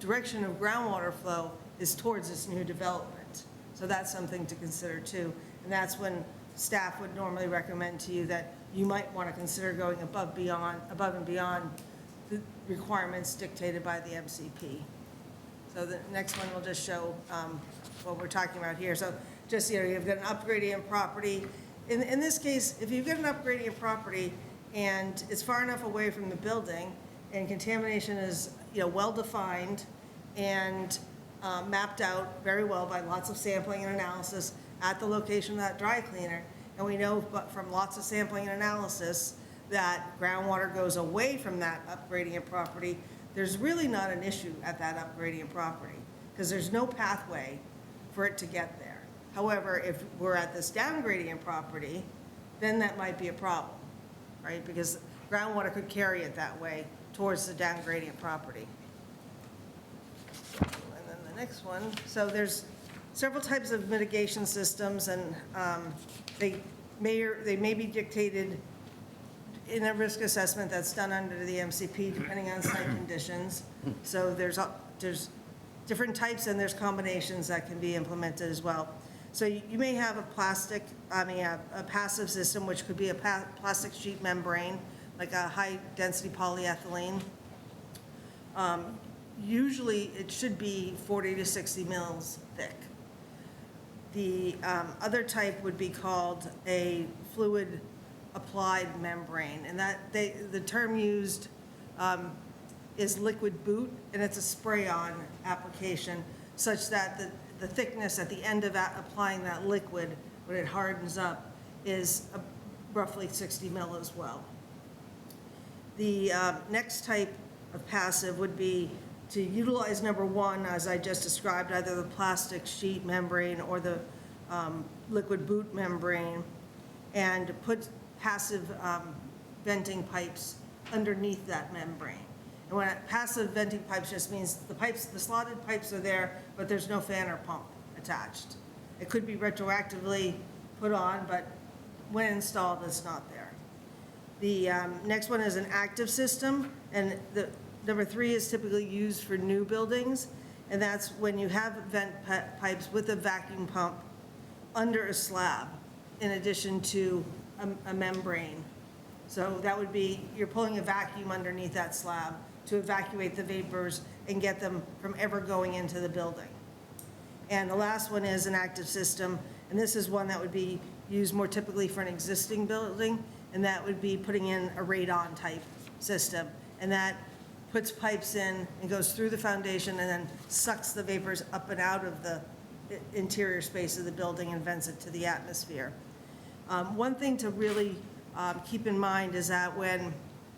direction of groundwater flow is towards this new development. So that's something to consider too. And that's when staff would normally recommend to you that you might want to consider going above and beyond the requirements dictated by the MCP. So the next one will just show what we're talking about here. So just, you've got an upgradient property. In this case, if you've got an upgradient property and it's far enough away from the building and contamination is, well-defined and mapped out very well by lots of sampling and analysis at the location of that dry cleaner, and we know from lots of sampling and analysis that groundwater goes away from that upgradient property, there's really not an issue at that upgradient property because there's no pathway for it to get there. However, if we're at this downgradient property, then that might be a problem, right? Because groundwater could carry it that way towards the downgradient property. And then the next one, so there's several types of mitigation systems, and they may be dictated in a risk assessment that's done under the MCP, depending on site conditions. So there's different types, and there's combinations that can be implemented as well. So you may have a passive system, which could be a plastic sheet membrane, like a high-density polyethylene. Usually, it should be 40 to 60 mils thick. The other type would be called a fluid applied membrane, and the term used is liquid boot, and it's a spray-on application such that the thickness at the end of applying that liquid, when it hardens up, is roughly 60 mil as well. The next type of passive would be to utilize number one, as I just described, either the plastic sheet membrane or the liquid boot membrane, and put passive venting pipes underneath that membrane. And when passive venting pipes just means the slotted pipes are there, but there's no fan or pump attached. It could be retroactively put on, but when installed, it's not there. The next one is an active system, and the number three is typically used for new buildings, and that's when you have vent pipes with a vacuum pump under a slab, in addition to a membrane. So that would be, you're pulling a vacuum underneath that slab to evacuate the vapors and get them from ever going into the building. And the last one is an active system, and this is one that would be used more typically for an existing building, and that would be putting in a radon type system. And that puts pipes in and goes through the foundation and then sucks the vapors up and out of the interior space of the building and vents it to the atmosphere. One thing to really keep in mind is that when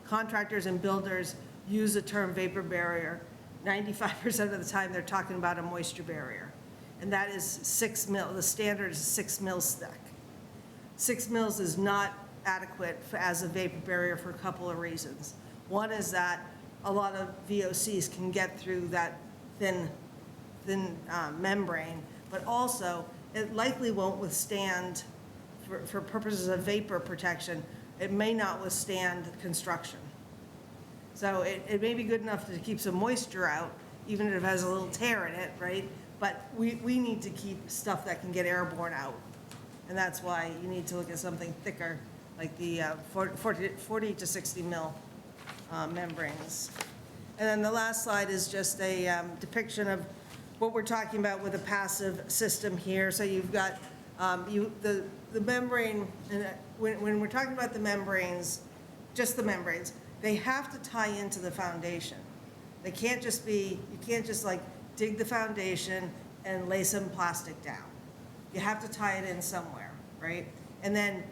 contractors and builders use the term vapor barrier, 95% of the time they're talking about a moisture barrier. And that is 6 mil, the standard is 6 mils thick. 6 mils is not adequate as a vapor barrier for a couple of reasons. One is that a lot of VOCs can get through that thin membrane, but also it likely won't withstand, for purposes of vapor protection, it may not withstand construction. So it may be good enough to keep some moisture out even if it has a little tear in it, right? But we need to keep stuff that can get airborne out. And that's why you need to look at something thicker, like the 40 to 60 mil membranes. And then the last slide is just a depiction of what we're talking about with a passive system here. So you've got the membrane, and when we're talking about the membranes, just the membranes, they have to tie into the foundation. They can't just be, you can't just like dig the foundation and lay some plastic down. You have to tie it in somewhere, right? And then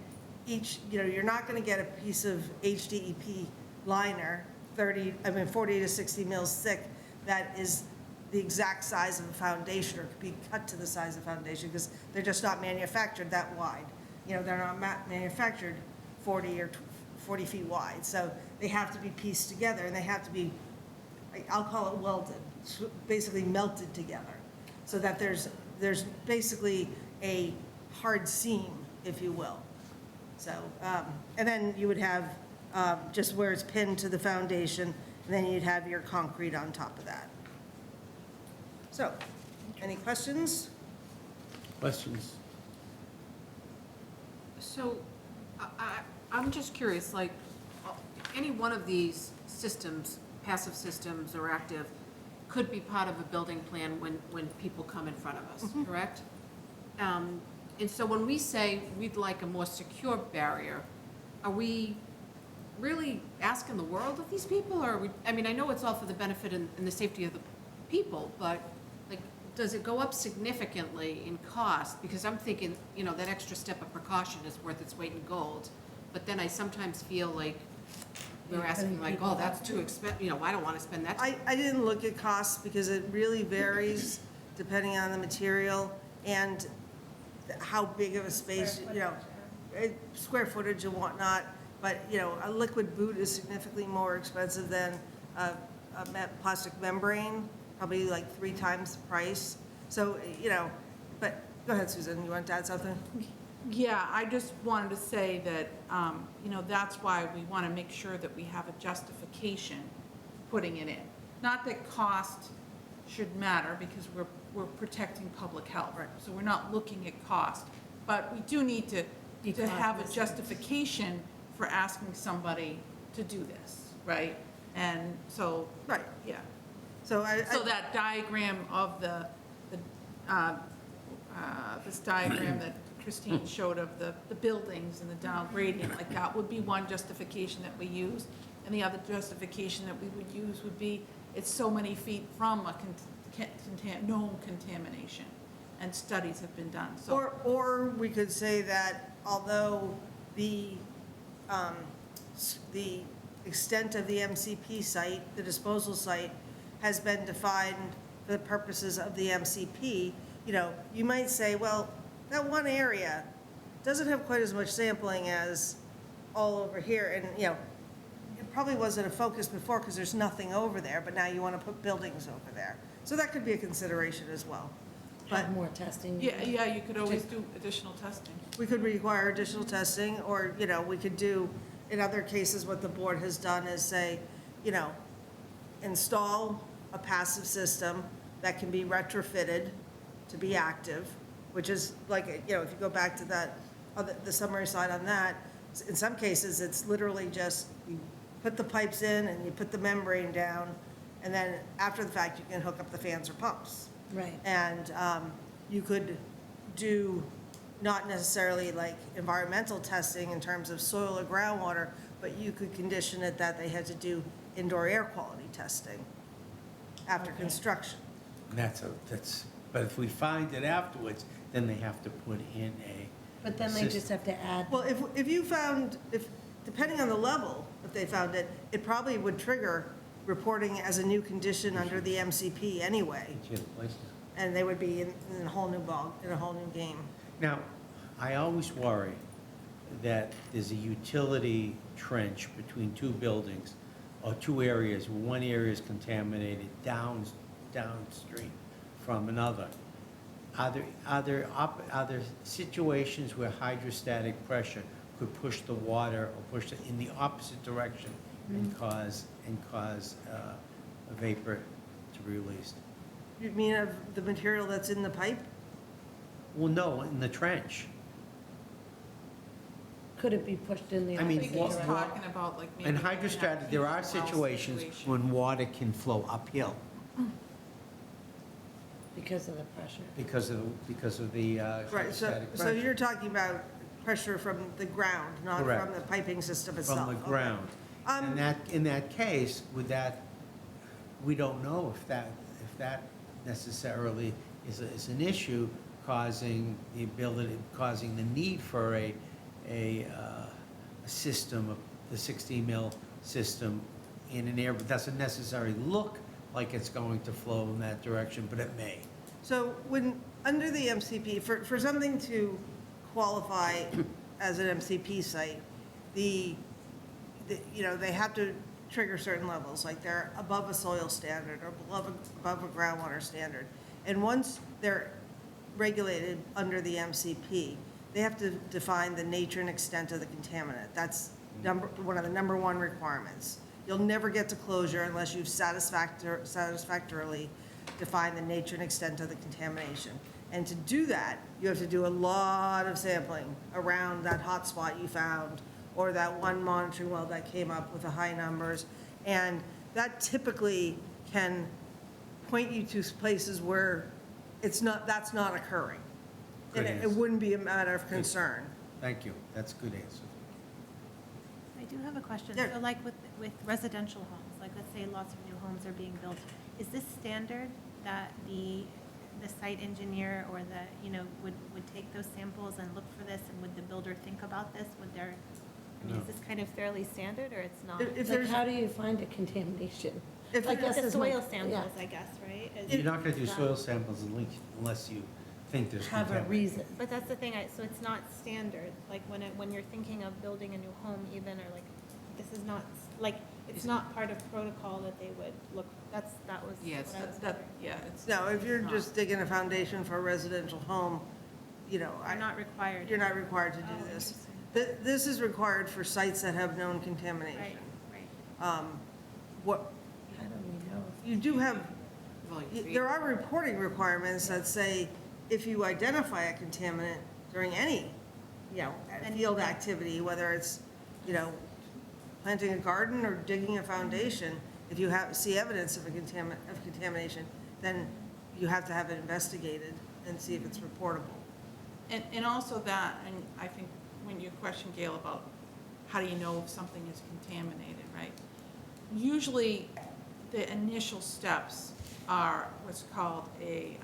you're not gonna get a piece of HDEP liner 40 to 60 mils thick that is the exact size of a foundation or could be cut to the size of the foundation because they're just not manufactured that wide. They're not manufactured 40 or 40 feet wide. So they have to be pieced together and they have to be, I'll call it welded, basically melted together so that there's basically a hard seam, if you will. So, and then you would have just where it's pinned to the foundation, and then you'd have your concrete on top of that. So, any questions? Questions? So I'm just curious, like, any one of these systems, passive systems or active, could be part of a building plan when people come in front of us, correct? And so when we say we'd like a more secure barrier, are we really asking the world of these people? Or are we, I mean, I know it's all for the benefit and the safety of the people, but like, does it go up significantly in cost? Because I'm thinking, that extra step of precaution is worth its weight in gold. But then I sometimes feel like we're asking like, oh, that's too expensive, I don't want to spend that. I didn't look at costs because it really varies depending on the material and how big of a space, square footage and whatnot. But, a liquid boot is significantly more expensive than a plastic membrane, probably like 3 times the price. So, but go ahead, Susan, you want to add something? Yeah, I just wanted to say that, that's why we want to make sure that we have a justification putting it in. Not that cost should matter because we're protecting public health. Right. So we're not looking at cost, but we do need to have a justification for asking somebody to do this, right? And so, Right. yeah. So So that diagram of this diagram that Christine showed of the buildings and the down gradient, like that would be one justification that we use. And the other justification that we would use would be, it's so many feet from a known contamination, and studies have been done, so. Or we could say that although the extent of the MCP site, the disposal site, has been defined for the purposes of the MCP, you might say, well, that one area doesn't have quite as much sampling as all over here, and, it probably wasn't a focus before because there's nothing over there, but now you want to put buildings over there. So that could be a consideration as well. But More testing. Yeah, you could always do additional testing. we could require additional testing, or, we could do, in other cases, what the board has done is say, install a passive system that can be retrofitted to be active, which is like, if you go back to that, the summary slide on that, in some cases, it's literally just, you put the pipes in and you put the membrane down, and then after the fact, you can hook up the fans or pumps. Right. And you could do not necessarily like environmental testing in terms of soil or groundwater, but you could condition it that they had to do indoor air quality testing after construction. And but if we find it afterwards, then they have to put in a. But then they just have to add. Well, if you found, depending on the level, if they found it, it probably would trigger reporting as a new condition under the MCP anyway. And they would be in a whole new in a whole new game. Now, I always worry that there's a utility trench between 2 buildings or 2 areas. One area is contaminated downstream from another. Are there situations where hydrostatic pressure could push the water or push it in the opposite direction and cause a vapor to be released. You mean of the material that's in the pipe? Well, no, in the trench. Could it be pushed in the I mean, I think opposite he's what- direction? talking about like maybe. In you have hydrostatic, there are heat well situations situation. when water can flow uphill Because of the pressure. because of the Right, so, hydrostatic so pressure you're talking about pressure from the ground, not from Correct. the piping system itself? from the Okay. ground. And in that case, with that, we don't know if that necessarily is an issue causing causing the need for a system, the 60 mil system in an area, but doesn't necessarily look like it's going to flow in that direction, but it may. So when, under the MCP, for something to qualify as an MCP site, you know, they have to trigger certain levels, like they're above a soil standard or above a groundwater standard. And once they're regulated under the MCP, they have to define the nature and extent of the contaminant. That's one of the number one requirements. You'll never get to closure unless you've satisfactorily defined the nature and extent of the contamination. And to do that, you have to do a lot of sampling around that hot spot you found, or that one monitoring well that came up with the high numbers. And that typically can point you to places where that's not occurring. Good And it answer. wouldn't be a matter of concern. Thank you, that's a good answer. I do have a question. Yeah. So like with residential homes, like let's say lots of new homes are being built, is this standard that the site engineer or would take those samples and look for this, and would the builder think about this? I mean, No. is this kind of fairly standard, or it's not? If Like, there's, how do you find a contamination? if I there's- guess The is my- soil samples, yeah. I guess, right? You're not going to do soil samples unless you think there's Have a contaminant. reason. But that's the thing, so it's not standard, like when you're thinking of building a new home even, or like, this is not, like, it's not part of protocol that they would look, that was Yeah, it's, what I was that, wondering. yeah, it's. no, if you're not. just digging a foundation for a residential home, you know, Are not required. you're not required to do Oh, this. interesting. This is required for sites that have known Right, contamination. right. What, How do we know? you do have, Volume there are reporting requirements that say if you identify a contaminant during any, field activity, whether it's, planting a garden or digging a foundation, if you see evidence of contamination, then you have to have it investigated and see if it's reportable. And also that, and I think when you question Gail about how do you know if something is contaminated, right? Usually, the initial steps are what's called an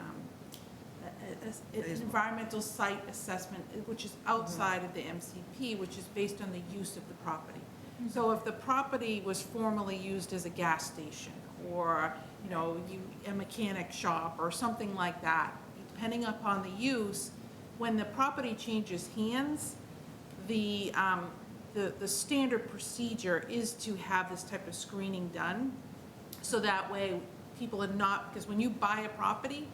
environmental site assessment, which is outside of the MCP, which is based on the use of the property. So if the property was formerly used as a gas station, or, a mechanic shop, or something like that, depending upon the use, when the property changes hands, the standard procedure is to have this type of screening done, so that way people are not, because when you buy a property,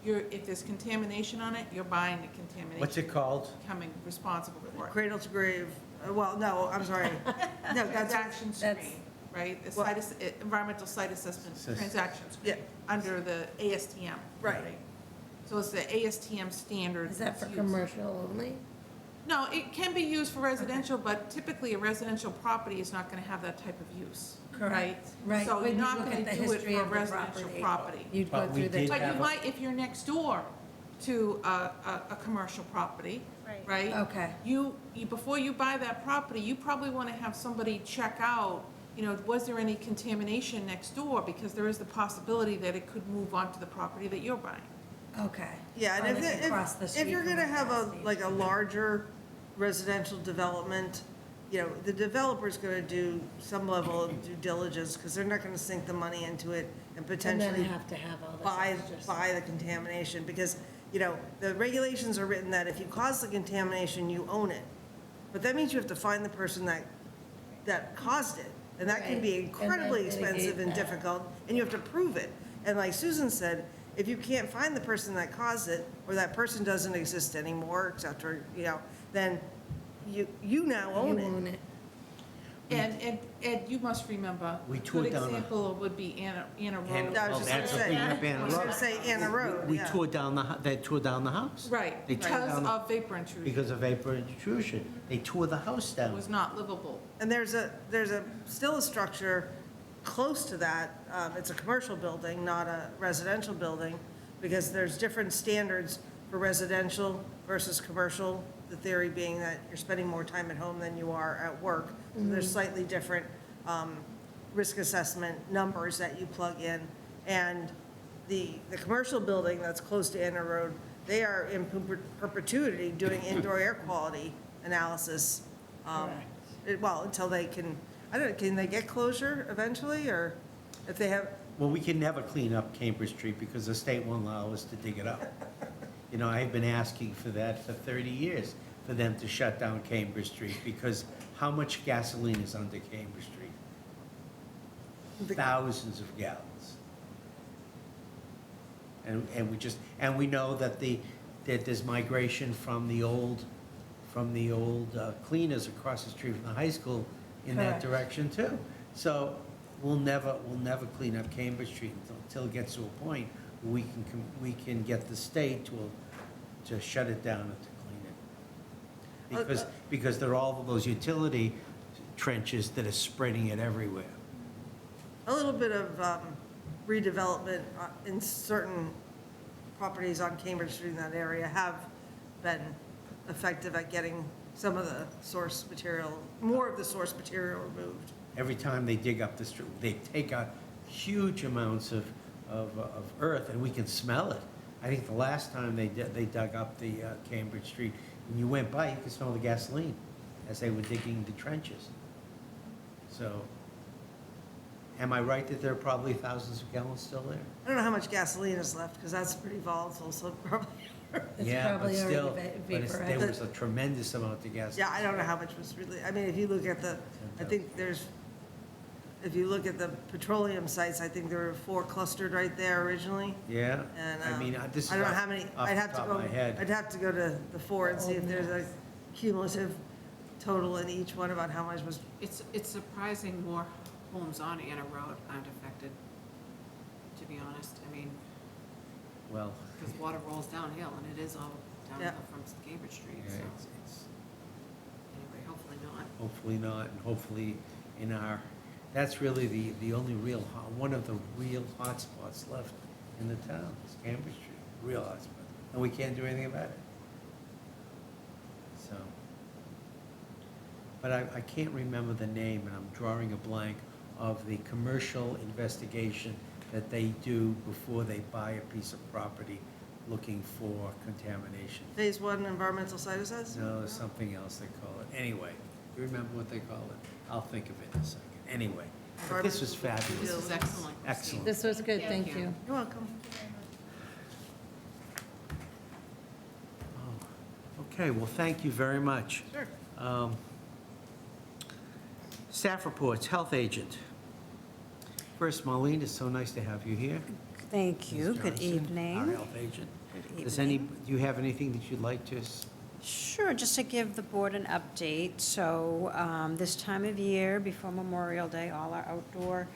if there's contamination on it, you're buying the contamination. What's it called? Becoming responsible for it. Cradle to grave, well, no, I'm sorry. No, that's, Transaction screen, right? The environmental site assessment Assess- transaction screen, under the ASTM. Right. So it's the ASTM standard. Is that for that's used. commercial only? No, it can be used for residential, but typically a residential property is not going to have that type of use, right? Right. So When you're you not look going at to the do it history for a of the residential property. You'd But go we through the. did But you have a- might, if you're next door to a commercial property, Right. right? Okay. You, before you buy that property, you probably want to have somebody check out, was there any contamination next door? Because there is the possibility that it could move onto the property that you're buying. Okay. yeah, Or and like across the if street you're from gonna a have gas a larger residential development, the developer's gonna do some level of due diligence, because they're not gonna sink the money into it and And potentially then have to have all this buy extra stuff. the contamination, because, the regulations are written that if you cause the contamination, you own it. But that means you have to find the person that caused it, and that can be Right. And incredibly then expensive mitigate and that. difficult, and you have to prove it. And like Susan said, if you can't find the person that caused it, or that person doesn't exist anymore, et cetera, then you now own You it. own it. And Ed, you must remember, We a toured good down a- example would be Anna And- Road. I was well, just that's gonna a say, thing up Anna I was gonna Road. say Anna Road, We yeah. tore down they tore down the house. Right, They tore because down the- of vapor intrusion. Because of vapor intrusion. They tore the house It down. was not livable. And there's still a structure close to that. It's a commercial building, not a residential building, because there's different standards for residential versus commercial. The theory being that you're spending more time at home than you are at work. So there's slightly different risk assessment numbers that you plug in. And the commercial building that's close to Anna Road, they are in perpetuity doing indoor air quality analysis. Well, until they can, I don't know, can they get closure eventually, or if they have, Well, we can never clean up Cambridge Street because the state won't allow us to dig it up. You know, I've been asking for that for 30 years, for them to shut down Cambridge Street, because how much gasoline is under Cambridge Street? Thousands of gallons. And we know that that there's migration from the old cleaners across the street from the high school in that Correct. direction too. So we'll never clean up Cambridge Street until it gets to a point where we can get the state to shut it down and to clean it. Because there are all of those utility trenches that are spreading it everywhere. a little bit of redevelopment in certain properties on Cambridge Street in that area have been effective at getting some of the source material, more of the source material removed. Every time they dig up the street, they take out huge amounts of earth, and we can smell it. I think the last time they dug up the Cambridge Street, when you went by, you could smell the gasoline as they were digging the trenches. So, am I right that there are probably thousands of gallons still there? I don't know how much gasoline is left, because that's pretty volatile, so probably, It's Yeah, but probably already still, there vaporized. was a tremendous amount of gasoline. yeah, I don't know how much was really, I mean, if you look at I think if you look at the petroleum sites, I think there were 4 clustered right there originally. Yeah, And, I mean, this is I don't know off how many, off I'd the have to top go, of my head. I'd have to go to the 4 and see if there's a cumulative total in each one about how much was, It's surprising more homes on Anna Road aren't affected, to be honest. I mean, Well, because water rolls downhill, and it is all downhill from Cambridge Street, yeah, so it's anyway, hopefully not. hopefully not, and hopefully that's really the only real, one of the real hotspots left in the town, is Cambridge Street, real hotspot, and we can't do anything about it. So, but I can't remember the name, and I'm drawing a blank, of the commercial investigation that they do before they buy a piece of property looking for contamination. phase 1 environmental site assessment? No, there's something else they call it. Anyway, you remember what they call it? I'll think of it in a second. Anyway, but this was fabulous. This is excellent. Christine. Excellent. This was good, thank you. You're welcome. Oh, okay, well, thank you very much. Sure. Staff reports, health agent. First, Marlene, it's so nice to have you here. Thank you. Ms. Good Johnson, Our evening. health agent. Good Do evening. you have anything that you'd like to? Sure, just to give the board an update. So this time of year, before Memorial Day, all our outdoor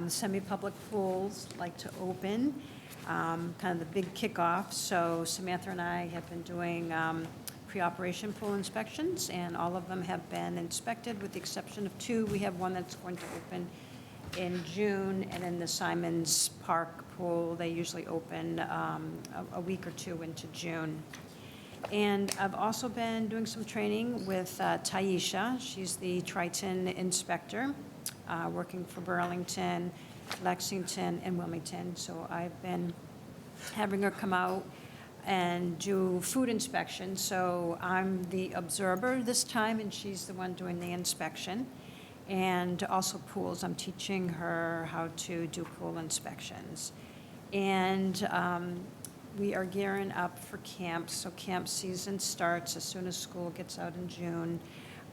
semi-public pools like to open, kind of the big kickoff. So Samantha and I have been doing pre-operation pool inspections, and all of them have been inspected with the exception of 2. We have one that's going to open in June, and in the Simons Park pool, they usually open a week or 2 into June. And I've also been doing some training with Taisha. She's the Triton inspector, working for Burlington, Lexington, and Wilmington. So I've been having her come out and do food inspection. So I'm the observer this time, and she's the one doing the inspection. And also pools. I'm teaching her how to do pool inspections. And we are gearing up for camp. So camp season starts as soon as school gets out in June.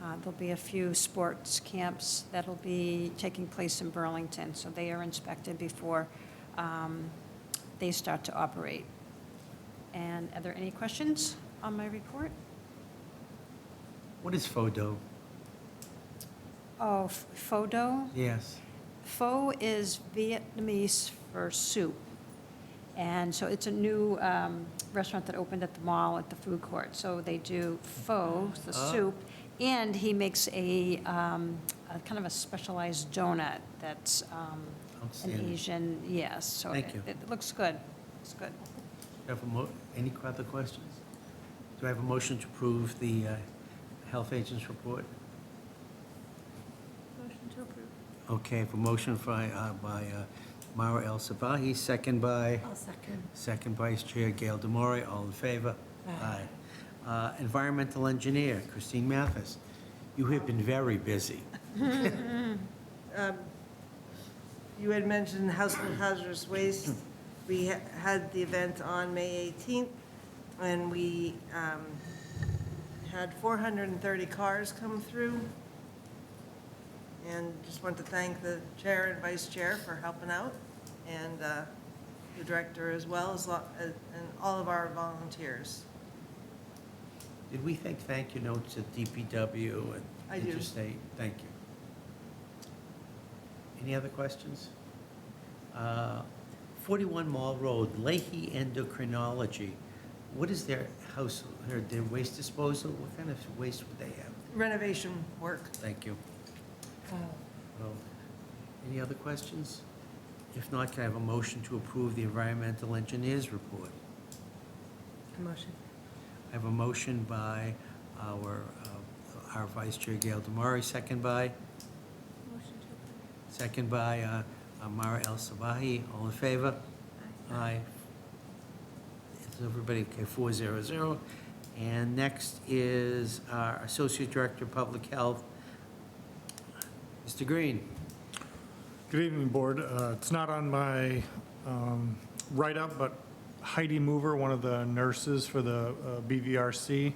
There'll be a few sports camps that'll be taking place in Burlington. So they are inspected before they start to operate. And are there any questions on my report? What is FODO? Oh, pho dough? Yes. Pho is Vietnamese for soup. And so it's a new restaurant that opened at the mall at the food court. So they do pho, the soup, and he makes a kind of a specialized donut that's an Outstanding. Asian, yes. So Thank you. It looks good. It's good. Do I have any other questions? Do I have a motion to approve the health agent's report? Motion to approve. Okay, I have a motion by Mara El Sabahi, second by? I'll second. Second Vice Chair Gail Demore, all in favor? Aye. Environmental Engineer Christine Mathis, you have been very busy. You had mentioned household hazardous waste. We had the event on May 18th, and we had 430 cars come through. And just want to thank the chair and vice chair for helping out, and the director as well, and all of our volunteers. Did we thank you notes at DPW and I do. Interstate? Thank you. Any other questions? 41 Mall Road, Leahy Endocrinology. What is their house, their waste disposal? What kind of waste would they have? Renovation work. Thank you. Oh, Well, any other questions? If not, can I have a motion to approve the environmental engineer's report? a motion. I have a motion by our Vice Chair Gail Demare, second by? Motion to approve. Second by Mara El Sabahi. All in favor? Aye. Is everybody, okay, 400. And next is our Associate Director of Public Health, Mr. Green. Good evening, Board. It's not on my write-up, but Heidi Mover, one of the nurses for the BVRC,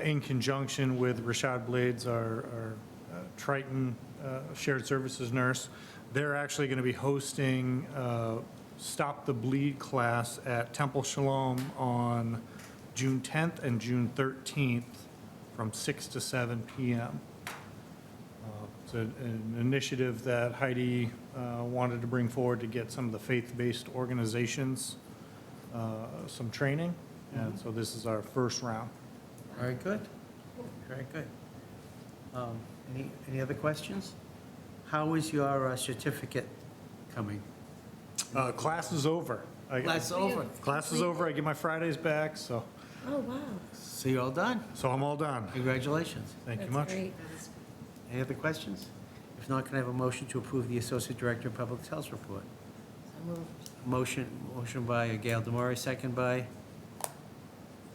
in conjunction with Rashad Blades, our Triton Shared Services nurse, they're actually going to be hosting Stop the Bleed class at Temple Shalom on June 10th and June 13th from 6 to 7 p.m. It's an initiative that Heidi wanted to bring forward to get some of the faith-based organizations some training, and so this is our first round. Very good. Very good. Any other questions? How is your certificate coming? Class is over. Class over. Class is over. I get my Fridays back, so Oh, wow. So you're all done? I'm all done. Congratulations. Thank you That's much. great. Any other questions? If not, can I have a motion to approve the Associate Director of Public Health report? So moved. Motion by Gail Demore, second by?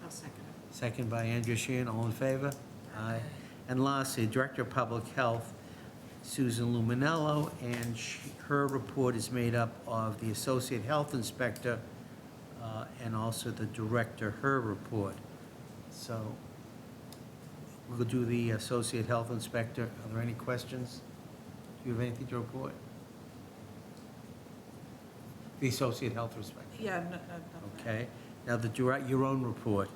I'll second it. Second by Andrea Sheehan, all in favor? Aye. And lastly, Director of Public Health, Susan Luminello, and her report is made up of the Associate Health Inspector and also the Director, her report. So we'll do the Associate Health Inspector. Are there any questions? Do you have anything to report? The Associate Health Inspector. Yeah, no. Okay. Now, your own report.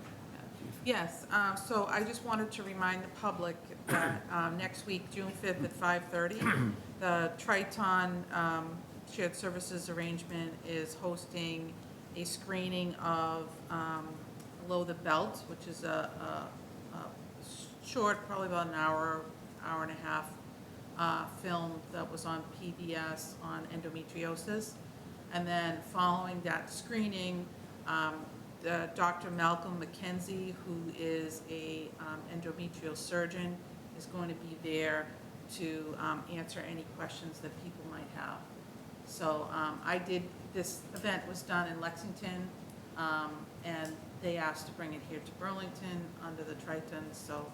Yes, so I just wanted to remind the public that next week, June 5th at 5:30, the Triton Shared Services Arrangement is hosting a screening of Below the Belt, which is a short, probably about an hour and a half film that was on PBS on endometriosis. And then following that screening, Dr. Malcolm McKenzie, who is a endometrial surgeon, is going to be there to answer any questions that people might have. So this event was done in Lexington, and they asked to bring it here to Burlington under the Triton, so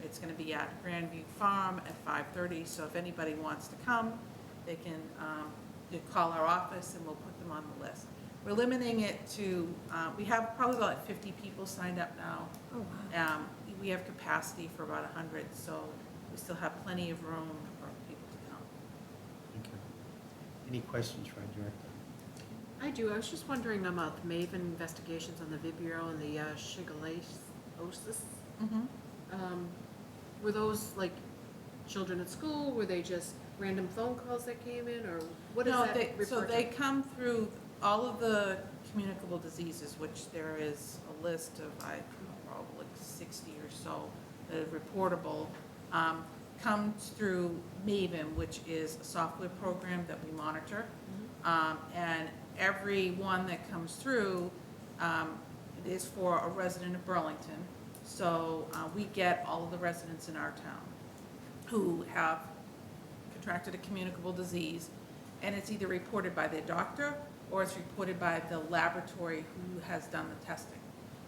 it's going to be at Grandview Farm at 5:30. So if anybody wants to come, they can call our office and we'll put them on the list. We're limiting it to, we have probably about 50 people signed up now. Oh, wow. We have capacity for about 100, so we still have plenty of room for people to come. Thank you. Any questions for our Director? I do. I was just wondering about the MAVEN investigations on the Vibrio and the shigellosis. Mm-hmm. Were those like children at school? Were they just random phone calls that came in, or what does No, that they, refer so to? they come through all of the communicable diseases, which there is a list of, probably like 60 or so that are reportable, comes through Maven, which is a software program that we monitor. And every one that comes through, it is for a resident of Burlington. So we get all of the residents in our town who have contracted a communicable disease, and it's either reported by their doctor or it's reported by the laboratory who has done the testing.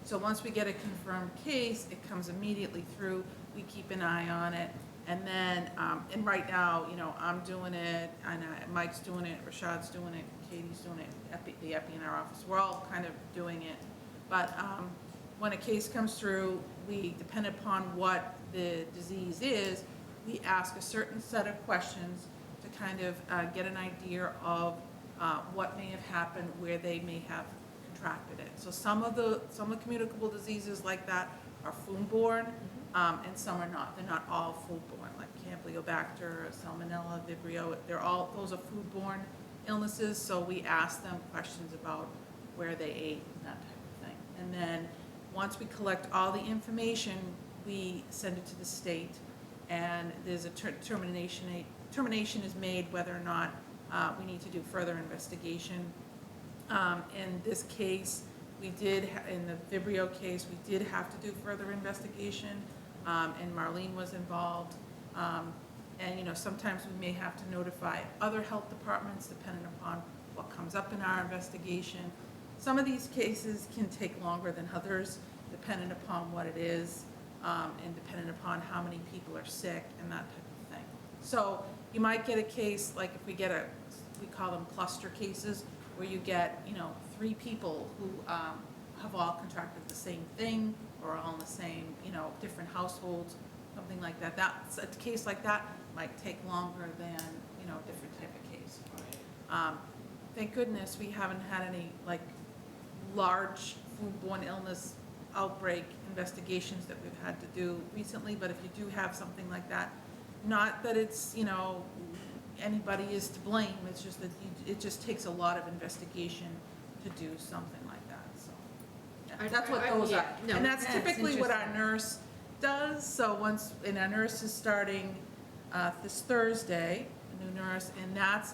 So once we get a confirmed case, it comes immediately through, we keep an eye on it, and then, and right now, you know, I'm doing it, and Mike's doing it, Rashad's doing it, Katie's doing it, the epi in our office, we're all kind of doing it. But when a case comes through, we, depend upon what the disease is, we ask a certain set of questions to kind of get an idea of what may have happened, where they may have contracted it. So some of communicable diseases like that are foodborne, and some are not. They're not all foodborne, like Campylobacter, Salmonella, Vibrio. Those are foodborne illnesses. So we ask them questions about where they ate and that type of thing. And then once we collect all the information, we send it to the state, and there's a determination is made whether or not we need to do further investigation. In this case, we did, in the Vibrio case, we did have to do further investigation, and Marlene was involved. And, you know, sometimes we may have to notify other health departments depending upon what comes up in our investigation. Some of these cases can take longer than others, depending upon what it is, and depending upon how many people are sick and that type of thing. So you might get a case, like if we get we call them cluster cases, where you get, you know, 3 people who have all contracted the same thing, or all in the same, you know, different households, something like that. That's a case like that might take longer than, you know, a different type of case. Thank goodness we haven't had any like large foodborne illness outbreak investigations that we've had to do recently, but if you do have something like that, not that it's, you know, anybody is to blame, it's just that it just takes a lot of investigation to do something like that, so. Yeah, that's what those are. No, And that's typically what our interesting. nurse does, so and our nurse is starting this Thursday, a new nurse, and that's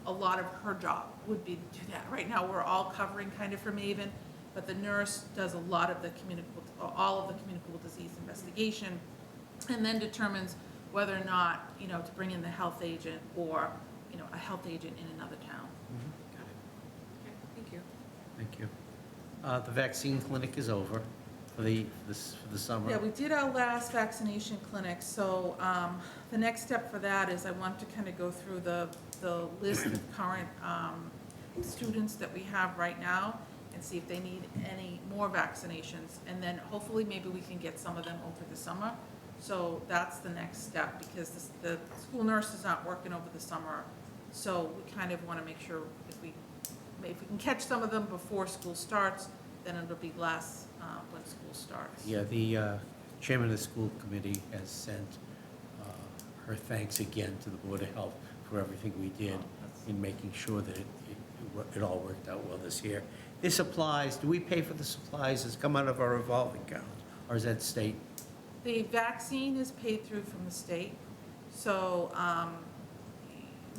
a lot of her job would be to do that. Right now, we're all covering kind of for Maven, but the nurse does a lot of the all of the communicable disease investigation, and then determines whether or not, you know, to bring in the health agent or, you know, a health agent in another town. Got it. Okay, thank you. Thank you. The vaccine clinic is over for the summer. Yeah, we did our last vaccination clinic, so the next step for that is I want to kind of go through the list of current students that we have right now and see if they need any more vaccinations, and then hopefully maybe we can get some of them over the summer. So that's the next step, because the school nurse is not working over the summer, so we kind of want to make sure if we can catch some of them before school starts, then it'll be less when school starts. Yeah, the chairman of the school committee has sent her thanks again to the Board of Health for everything we did in making sure that it all worked out well this year. The supplies, do we pay for the supplies? Does it come out of our revolving account, or is that state? The vaccine is paid through from the state, so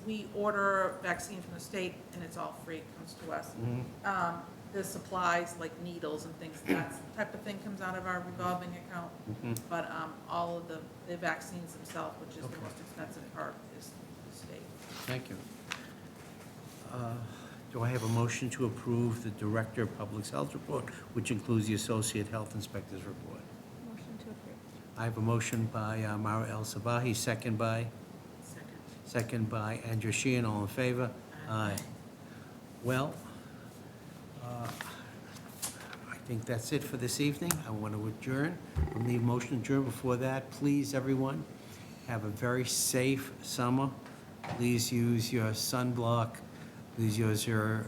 we order vaccine from the state, and it's all free, it comes to us. The supplies, like needles and things, that type of thing comes out of our revolving account. But all of the vaccines themselves, which is the most expensive part, is the state. Thank you. Do I have a motion to approve the Director of Public Health report, which includes the Associate Health Inspector's report? Motion to approve. I have a motion by Mara El Sabahi, second by? Second by Andrew Sheehan, all in favor? Aye. Well, I think that's it for this evening. I want to adjourn. We'll need a motion to adjourn. Before that, please, everyone, have a very safe summer. Please use your sunblock. Please use your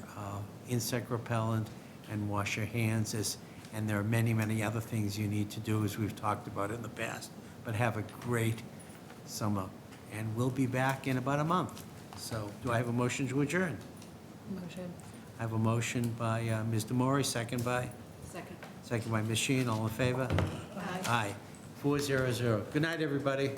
insect repellent and wash your hands. And there are many, many other things you need to do, as we've talked about in the past. But have a great summer, and we'll be back in about a month. So do I have a motion to adjourn? Motion. I have a motion by Ms. Demore, second by? Second. Second by Ms. Sheehan, all in favor? Aye. 400. Good night, everybody.